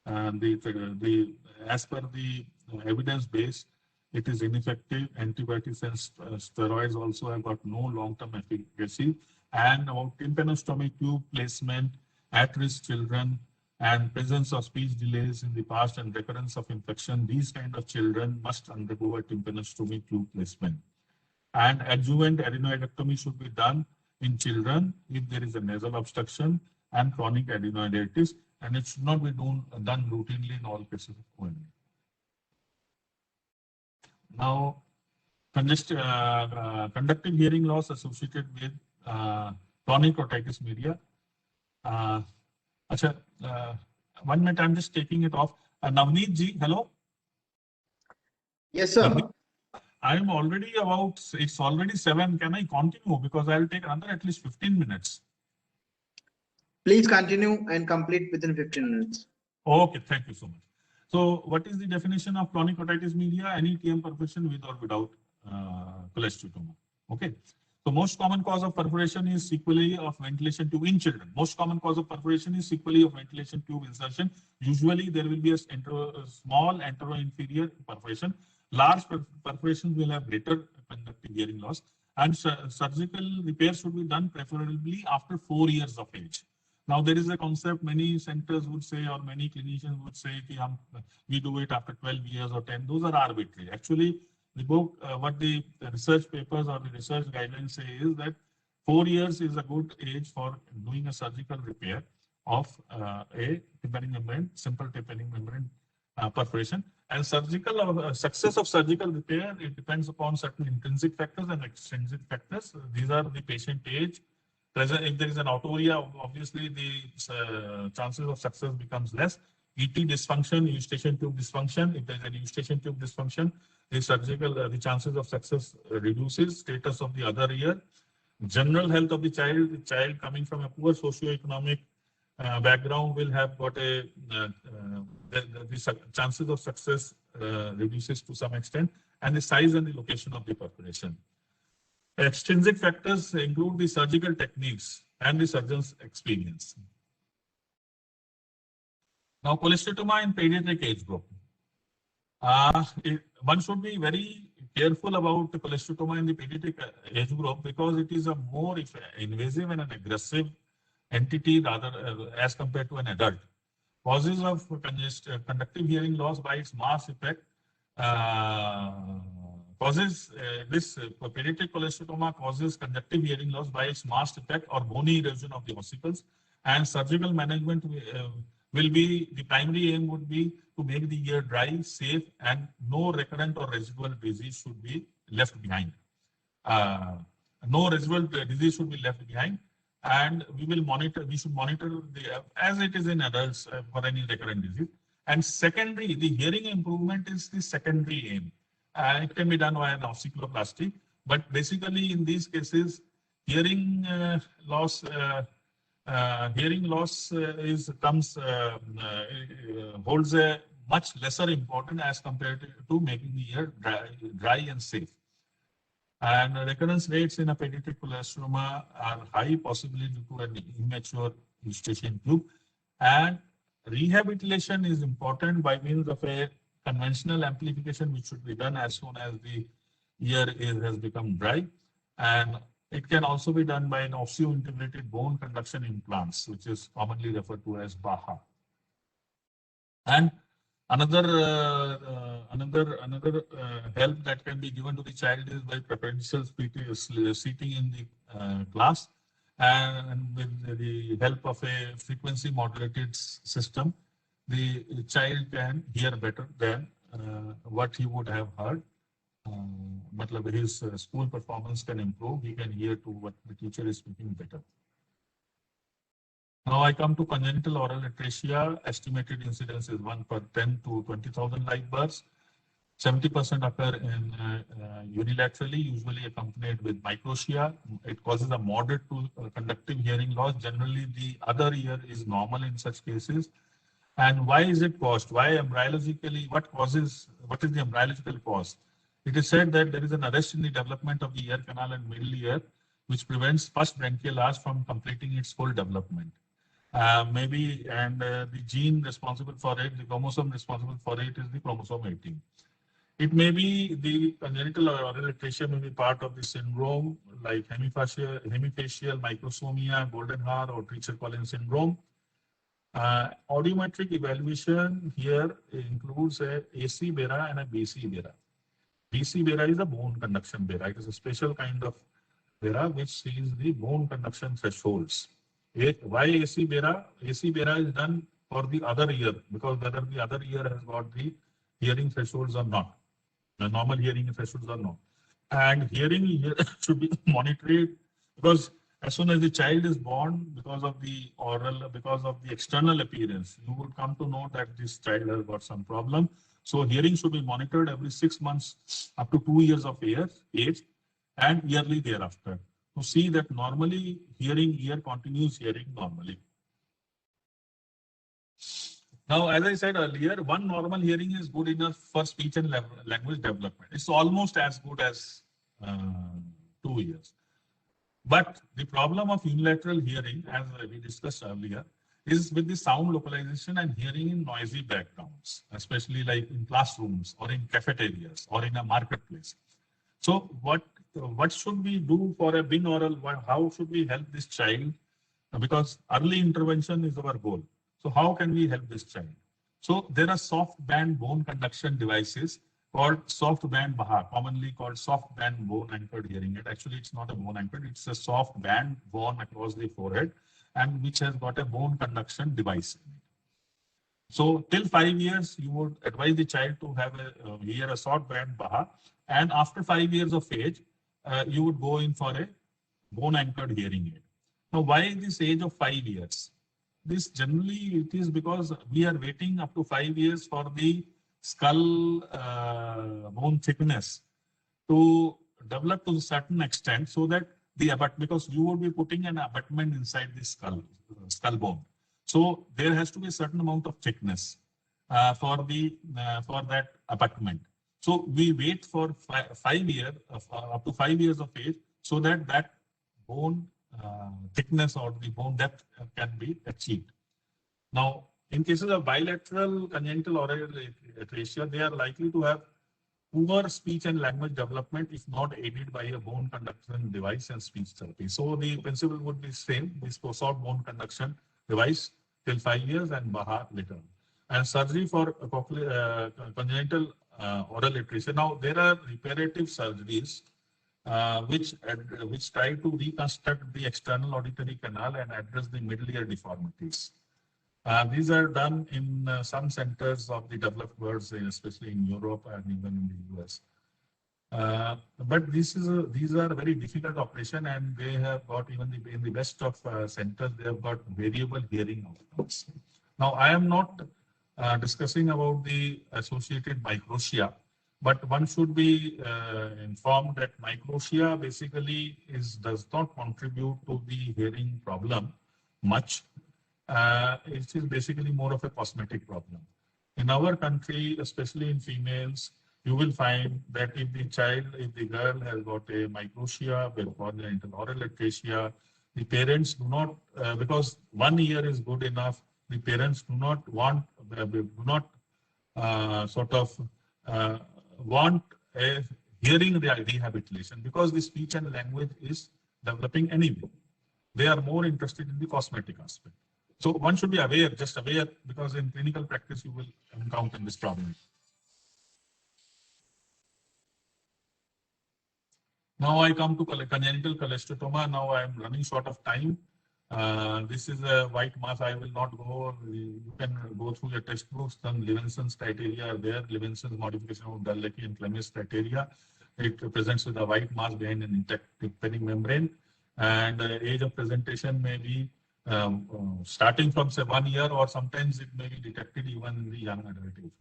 [SPEAKER 1] as per the evidence base, it is ineffective. Antibiotics and steroids also have got no long-term efficacy. And about tympanostomy tube placement, at-risk children, and presence of speech delays in the past and recurrence of infection, these kind of children must undergo a tympanostomy tube placement. And adjuvant adenoidectomy should be done in children if there is a nasal obstruction and chronic adenoiditis, and it should not be done routinely in all cases of OME. Now, conductive hearing loss associated with chronic otitis media. 1 minute, I'm just taking it off. Navneet ji, hello.
[SPEAKER 2] Yes, sir.
[SPEAKER 1] Navneet, I'm already it's already 7. Can I continue? Because I'll take another at least 15 minutes.
[SPEAKER 2] Please continue and complete within 15 minutes.
[SPEAKER 1] Okay, thank you so much. So what is the definition of chronic otitis media? Any TM perforation with or without cholesteatoma. Okay. So most common cause of perforation is sequelae of ventilation tube in children. Most common cause of perforation is sequelae of ventilation tube insertion. Usually there will be a small anteroinferior perforation. Large perforations will have greater conductive hearing loss, and surgical repair should be done preferably after 4 years of age. Now there is a concept many centers would say, or many clinicians would say, we do it after 12 years or 10. Those are arbitrary. Actually, the book, what the research papers or the research guidelines say is that 4 years is a good age for doing a surgical repair of a tympanic membrane, simple tympanic membrane perforation. And surgical success of surgical repair, it depends upon certain intrinsic factors and extrinsic factors. These are the patient age. If there is an autoria, obviously the chances of success becomes less. ET dysfunction, eustachian tube dysfunction. If there is an eustachian tube dysfunction, the chances of success reduces. Status of the other ear, general health of the child coming from a poor socioeconomic background will have got the chances of success reduces to some extent, and the size and the location of the perforation. Extrinsic factors include the surgical techniques and the surgeon's experience. Now, cholesteatoma in pediatric age group. One should be very careful about the cholesteatoma in the pediatric age group because it is a more invasive and an aggressive entity rather as compared to an adult. Causes of conductive hearing loss by its mass effect this pediatric cholesteatoma causes conductive hearing loss by its mass effect or bony erosion of the ossicles, and surgical management will be, the primary aim would be to make the ear dry, safe, and no recurrent or residual disease should be left behind. No residual disease should be left behind, and we should monitor as it is in adults for any recurrent disease. And secondary, the hearing improvement is the secondary aim. It can be done via an ossiculoplasty, but basically in these cases, hearing loss holds a much lesser important as compared to making the ear dry and safe. And recurrence rates in a pediatric cholesteatoma are high, possibly due to an immature eustachian tube. And rehabilitation is important by means of a conventional amplification, which should be done as soon as the ear has become dry. And it can also be done by an osseo-integrated bone conduction implants, which is commonly referred to as BAHA. And another help that can be given to the child is by preferential seating in the class, and with the help of a frequency modulated system, the child can hear better than what he would have heard. His school performance can improve. He can hear to what the teacher is speaking better. Now I come to congenital oral atresia. Estimated incidence is 1 per 10 to 20,000 live births. 70% occur in unilaterally, usually accompanied with microtia. It causes a moderate to conductive hearing loss. Generally, the other ear is normal in such cases. And why is it caused? Why embryologically? What is the embryological cause? It is said that there is an arrest in the development of the ear canal and middle ear, which prevents first branchial arch from completing its full development. The gene responsible for it, the chromosome responsible for it, is the chromosome 18. It may be the congenital oral atresia may be part of the syndrome like hemifacial microsomia, golden hair, or Treacher-Collins syndrome. Audiometric evaluation here includes a AC bera and a BC bera. BC bera is a bone conduction bera. It is a special kind of bera which sees the bone conduction thresholds. Why AC bera? AC bera is done for the other ear, because whether the other ear has got the hearing thresholds or not, the normal hearing thresholds or not. And hearing here should be monitored, because as soon as the child is born, because of the external appearance, you would come to know that this child has got some problem. So hearing should be monitored every 6 months up to 2 years of age, and yearly thereafter, to see that normally ear continues hearing normally. Now, as I said earlier, one normal hearing is good enough for speech and language development. It's almost as good as 2 years. But the problem of unilateral hearing, as we discussed earlier, is with the sound localization and hearing in noisy backgrounds, especially like in classrooms or in cafeterias or in a marketplace. So what should we do for a binaural? How should we help this child? Because early intervention is our goal. So how can we help this child? So there are soft band bone conduction devices called soft band BAHA, commonly called soft band bone anchored hearing aid. Actually, it's not a bone anchored, it's a soft band worn across the forehead and which has got a bone conduction device in it. So till 5 years, you would advise the child to have hear a soft band BAHA, and after 5 years of age, you would go in for a bone anchored hearing aid. Now, why this age of 5 years? This generally it is because we are waiting up to 5 years for the skull bone thickness to develop to a certain extent, so that because you would be putting an abutment inside the skull bone. So there has to be a certain amount of thickness for that abutment. So we wait for 5 years, up to 5 years of age, so that bone thickness or the bone depth can be achieved. Now, in cases of bilateral congenital oral atresia, they are likely to have poor speech and language development if not aided by a bone conduction device and speech therapy. So the principle would be same, this soft bone conduction device till 5 years and BAHA later. And surgery for congenital oral atresia. Now, there are reparative surgeries which try to reconstruct the external auditory canal and address the middle ear deformities. These are done in some centers of the developed world, especially in Europe and even in the US. But these are very difficult operation, and they have got even in the best of centers, they have got variable hearing outcomes. Now, I am not discussing about the associated microtia, but one should be informed that microtia basically does not contribute to the hearing problem much. It is basically more of a cosmetic problem. In our country, especially in females, you will find that if the girl has got a microtia with congenital oral atresia, the parents do not, because 1 year is good enough, the parents do not want, sort of want a hearing rehabilitation because the speech and language is developing anyway. They are more interested in the cosmetic aspect. So one should be aware, just aware, because in clinical practice you will encounter this problem. Now I come to congenital cholesteatoma. Now I am running short of time. This is a white mass. I will not go. You can go through your textbooks. Some Levenson's criteria are there. Levenson's modification of Dalleke and Clemens criteria. It presents with a white mass behind an intact tympanic membrane, and age of presentation may be starting from say 1 year, or sometimes it may be detected even in the young adult age.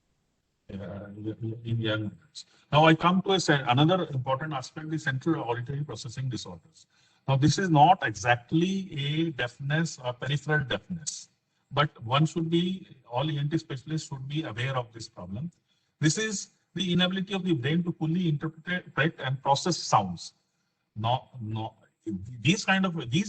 [SPEAKER 1] In young adults. Now I come to another important aspect, the central auditory processing disorders. Now this is not exactly a deafness or peripheral deafness, but one should be, all ENT specialists should be aware of this problem. This is the inability of the brain to fully interpret and process sounds. These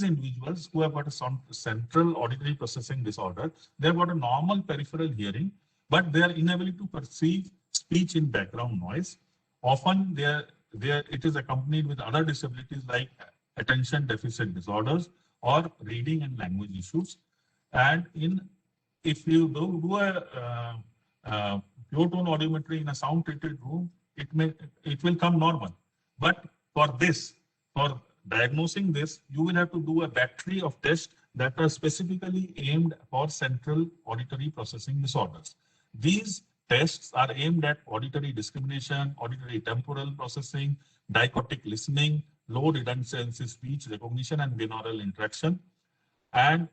[SPEAKER 1] individuals who have got a central auditory processing disorder, they've got a normal peripheral hearing, but their inability to perceive speech in background noise. Often it is accompanied with other disabilities like attention deficit disorders or reading and language issues. And if you do a pure tone audiometry in a sound treated room, it will come normal. But for diagnosing this, you will have to do a battery of tests that are specifically aimed for central auditory processing disorders. These tests are aimed at auditory discrimination, auditory temporal processing, dichotic listening, low redundancy speech recognition, and binaural interaction. And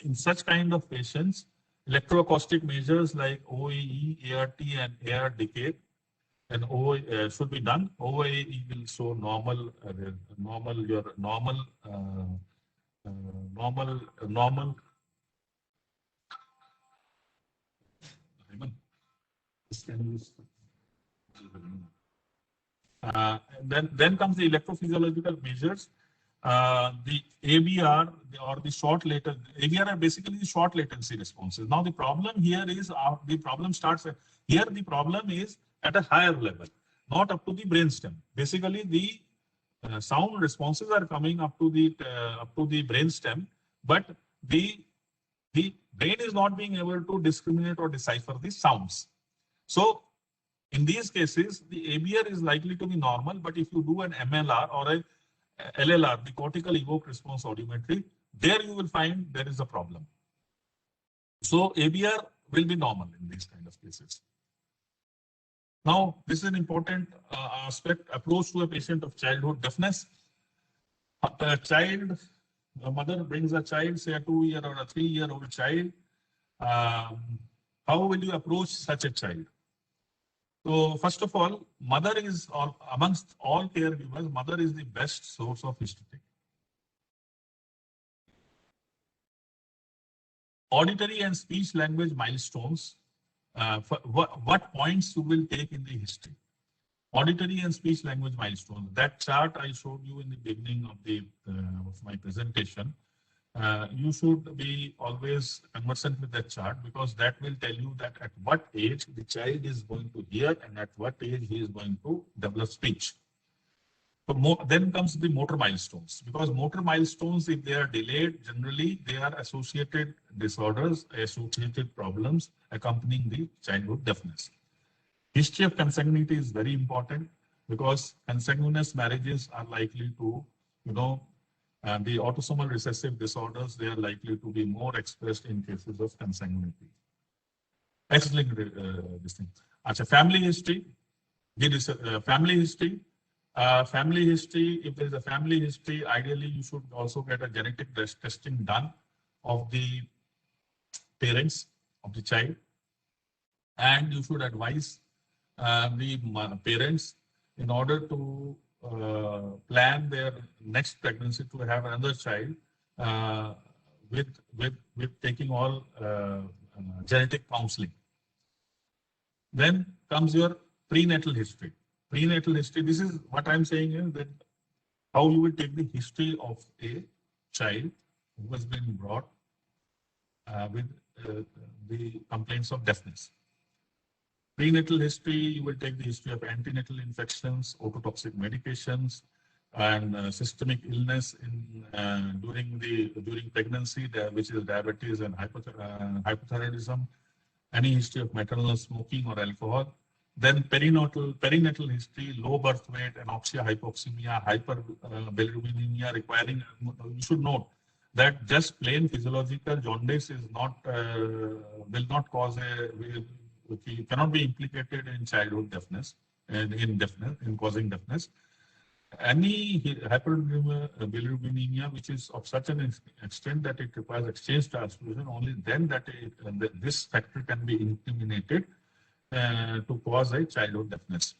[SPEAKER 1] in such kind of patients, electroacoustic measures like OAE, ART, and AR decay and should be done. OAE will show normal. Then comes the electrophysiological measures. The ABR or the short latency. ABR are basically the short latency responses. Now the problem here is the problem starts here. The problem is at a higher level, not up to the brainstem. Basically, the sound responses are coming up to the brainstem, but the brain is not being able to discriminate or decipher the sounds. So in these cases, the ABR is likely to be normal, but if you do an MLR or a LLR, the cortical evoked response audiometry, there you will find there is a problem. So ABR will be normal in these kind of cases. Now, this is an important aspect, approach to a patient of childhood deafness. A mother brings a child, say a 2-year or a 3-year-old child. How will you approach such a child? So first of all, mother is amongst all caregivers, mother is the best source of history. Auditory and speech language milestones. What points you will take in the history? Auditory and speech language milestones. That chart I showed you in the beginning of my presentation. You should be always conversant with that chart, because that will tell you that at what age the child is going to hear and at what age he is going to develop speech. So then comes the motor milestones, because motor milestones, if they are delayed, generally they are associated disorders, associated problems accompanying the childhood deafness. History of consanguinity is very important, because consanguineous marriages are likely to, the autosomal recessive disorders, they are likely to be more expressed in cases of consanguinity. X-linked this thing. Family history. Family history. Family history. If there is a family history, ideally you should also get a genetic testing done of the parents of the child, and you should advise the parents in order to plan their next pregnancy to have another child with taking all genetic counseling. Then comes your prenatal history. Prenatal history, this is what I'm saying is that how you will take the history of a child who has been brought with the complaints of deafness. Prenatal history, you will take the history of antenatal infections, ototoxic medications, and systemic illness during pregnancy, which is diabetes and hypothyroidism, any history of maternal smoking or alcohol. Then perinatal history, low birth weight, anoxia, hypoxemia, hyperbilirubinemia requiring, you should note that just plain physiological jaundice is not, will not cause you cannot be implicated in childhood deafness and in causing deafness. Any hyperbilirubinemia which is of such an extent that it requires exchange transfusion, only then that this factor can be incriminated to cause a childhood deafness.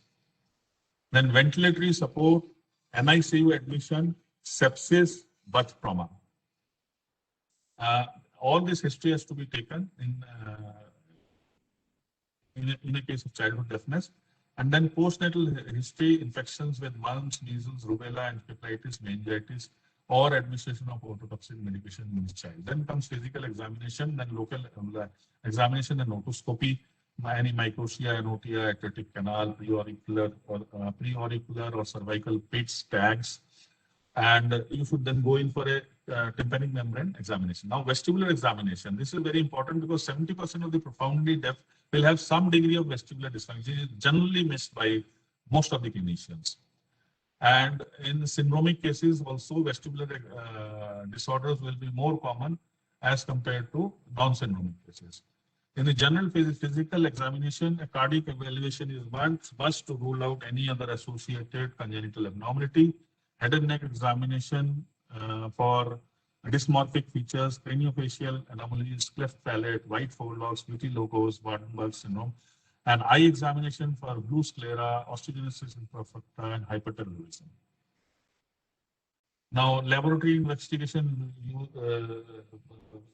[SPEAKER 1] Then ventilatory support, NICU admission, sepsis, birth trauma. All this history has to be taken in a case of childhood deafness. And then postnatal history, infections with mumps, measles, rubella, encephalitis, meningitis, or administration of ototoxic medication in this child. Then comes physical examination, then local examination and otoscopy, any microtia, anotia, atretic canal, preauricular or cervical pits, tags. And you should then go in for a tympanic membrane examination. Now, vestibular examination. This is very important because 70% of the profoundly deaf will have some degree of vestibular dysfunction, generally missed by most of the clinicians. And in syndromic cases, also vestibular disorders will be more common as compared to non-syndromic cases. In the general physical examination, a cardiac evaluation is must to rule out any other associated congenital abnormality. Head and neck examination for dysmorphic features, craniofacial anomalies, cleft palate, white forelock, VT logos, Waardenburg syndrome, and eye examination for blue sclera, osteogenesis imperfecta, and hypertelorism. Now, laboratory investigation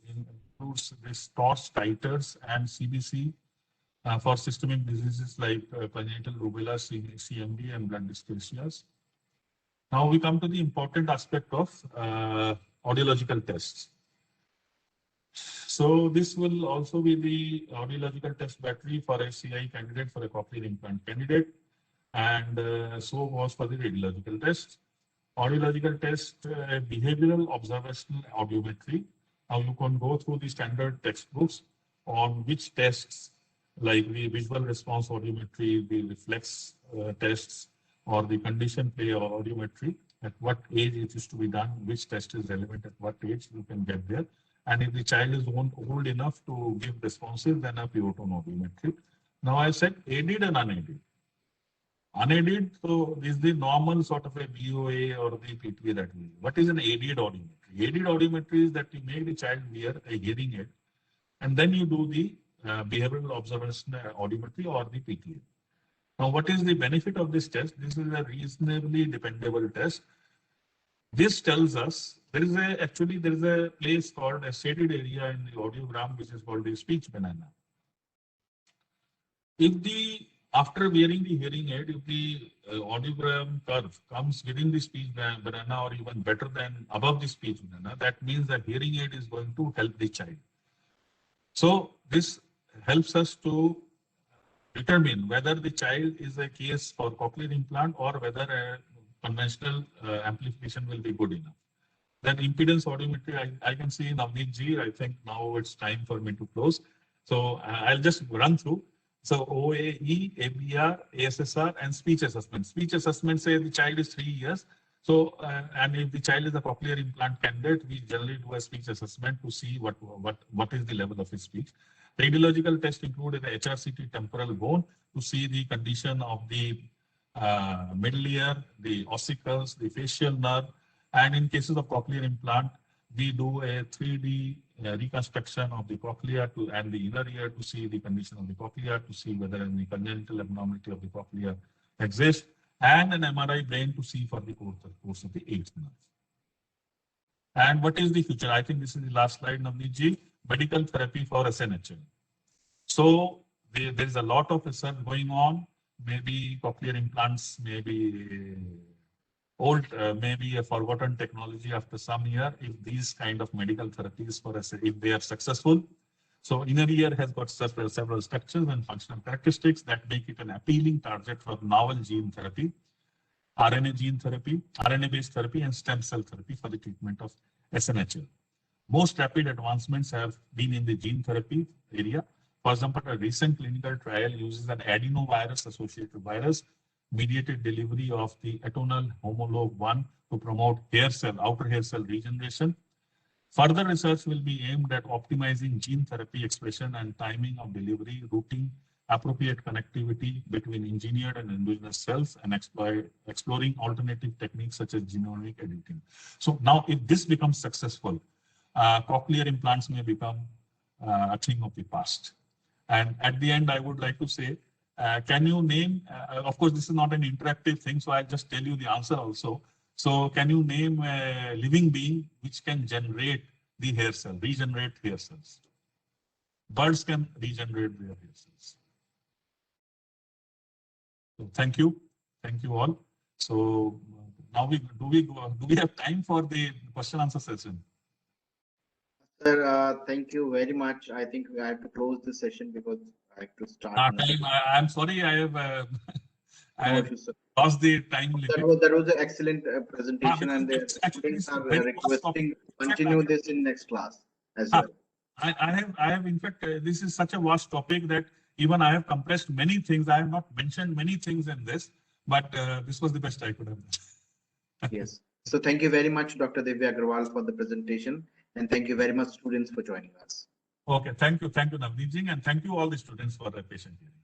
[SPEAKER 1] includes this TORS titers and CBC for systemic diseases like congenital rubella, CMV, and blood dyscrasias. Now we come to the important aspect of audiological tests. So this will also be the audiological test battery for a CI candidate, for a cochlear implant candidate, and so was for the radiological test. Audiological test, behavioral observational audiometry. Now you can go through the standard textbooks on which tests, like the visual response audiometry, the reflex tests, or the condition play or audiometry, at what age it is to be done, which test is relevant at what age, you can get there. And if the child is old enough to give responses, then a pure tone audiometry. Now I said aided and unaided. Unaided, so is the normal sort of a BOA or the PTA that we use. What is an aided audiometry? Aided audiometry is that you make the child wear a hearing aid, and then you do the behavioral observation audiometry or the PTA. Now, what is the benefit of this test? This is a reasonably dependable test. This tells us there is a place called a shaded area in the audiogram, which is called the speech banana. After wearing the hearing aid, if the audiogram curve comes within the speech banana or even better than above the speech banana, that means that hearing aid is going to help the child. So this helps us to determine whether the child is a case for cochlear implant or whether a conventional amplification will be good enough. Then impedance audiometry, I can see Navneet ji, I think now it's time for me to close. So I'll just run through. So OAE, ABR, ASSR, and speech assessment. Speech assessment say the child is 3 years. So, and if the child is a cochlear implant candidate, we generally do a speech assessment to see what is the level of his speech. Radiological tests include the HRCT temporal bone to see the condition of the middle ear, the ossicles, the facial nerve, and in cases of cochlear implant, we do a 3D reconstruction of the cochlea and the inner ear to see the condition of the cochlea, to see whether any congenital abnormality of the cochlea exists, and an MRI brain to see for the course of the eighth nerve. And what is the future? I think this is the last slide, Navneet ji. Medical therapy for SNHL. So there is a lot of research going on. Maybe cochlear implants, maybe old, maybe a forgotten technology after some year, if these kind of medical therapies for us, if they are successful. So inner ear has got several structures and functional characteristics that make it an appealing target for novel gene therapy, RNA gene therapy, RNA-based therapy, and stem cell therapy for the treatment of SNHL. Most rapid advancements have been in the gene therapy area. For example, a recent clinical trial uses an adenovirus-associated virus mediated delivery of the atonal homologue 1 to promote hair cell, outer hair cell regeneration. Further research will be aimed at optimizing gene therapy expression and timing of delivery, routing, appropriate connectivity between engineered and endogenous cells, and exploring alternative techniques such as genomic editing. So now if this becomes successful, cochlear implants may become a thing of the past. And at the end, I would like to say, can you name, of course, this is not an interactive thing, so I'll just tell you the answer also. So can you name a living being which can generate the hair cell, regenerate hair cells? Birds can regenerate their hair cells. So thank you all. So now do we have time for the question answer session?
[SPEAKER 2] Sir, thank you very much. I think we have to close this session because I have to start.
[SPEAKER 1] I'm sorry, I have lost the time limit.
[SPEAKER 2] That was an excellent presentation, and the students are requesting continue this in next class as well.
[SPEAKER 1] I have in fact, this is such a vast topic that even I have compressed many things. I have not mentioned many things in this, but this was the best I could have done.
[SPEAKER 2] Yes. So thank you very much, Dr. Divya Aggarwal, for the presentation, and thank you very much, students, for joining us.
[SPEAKER 1] Okay, thank you, Navneet Ji, and thank you all the students for their patient hearing.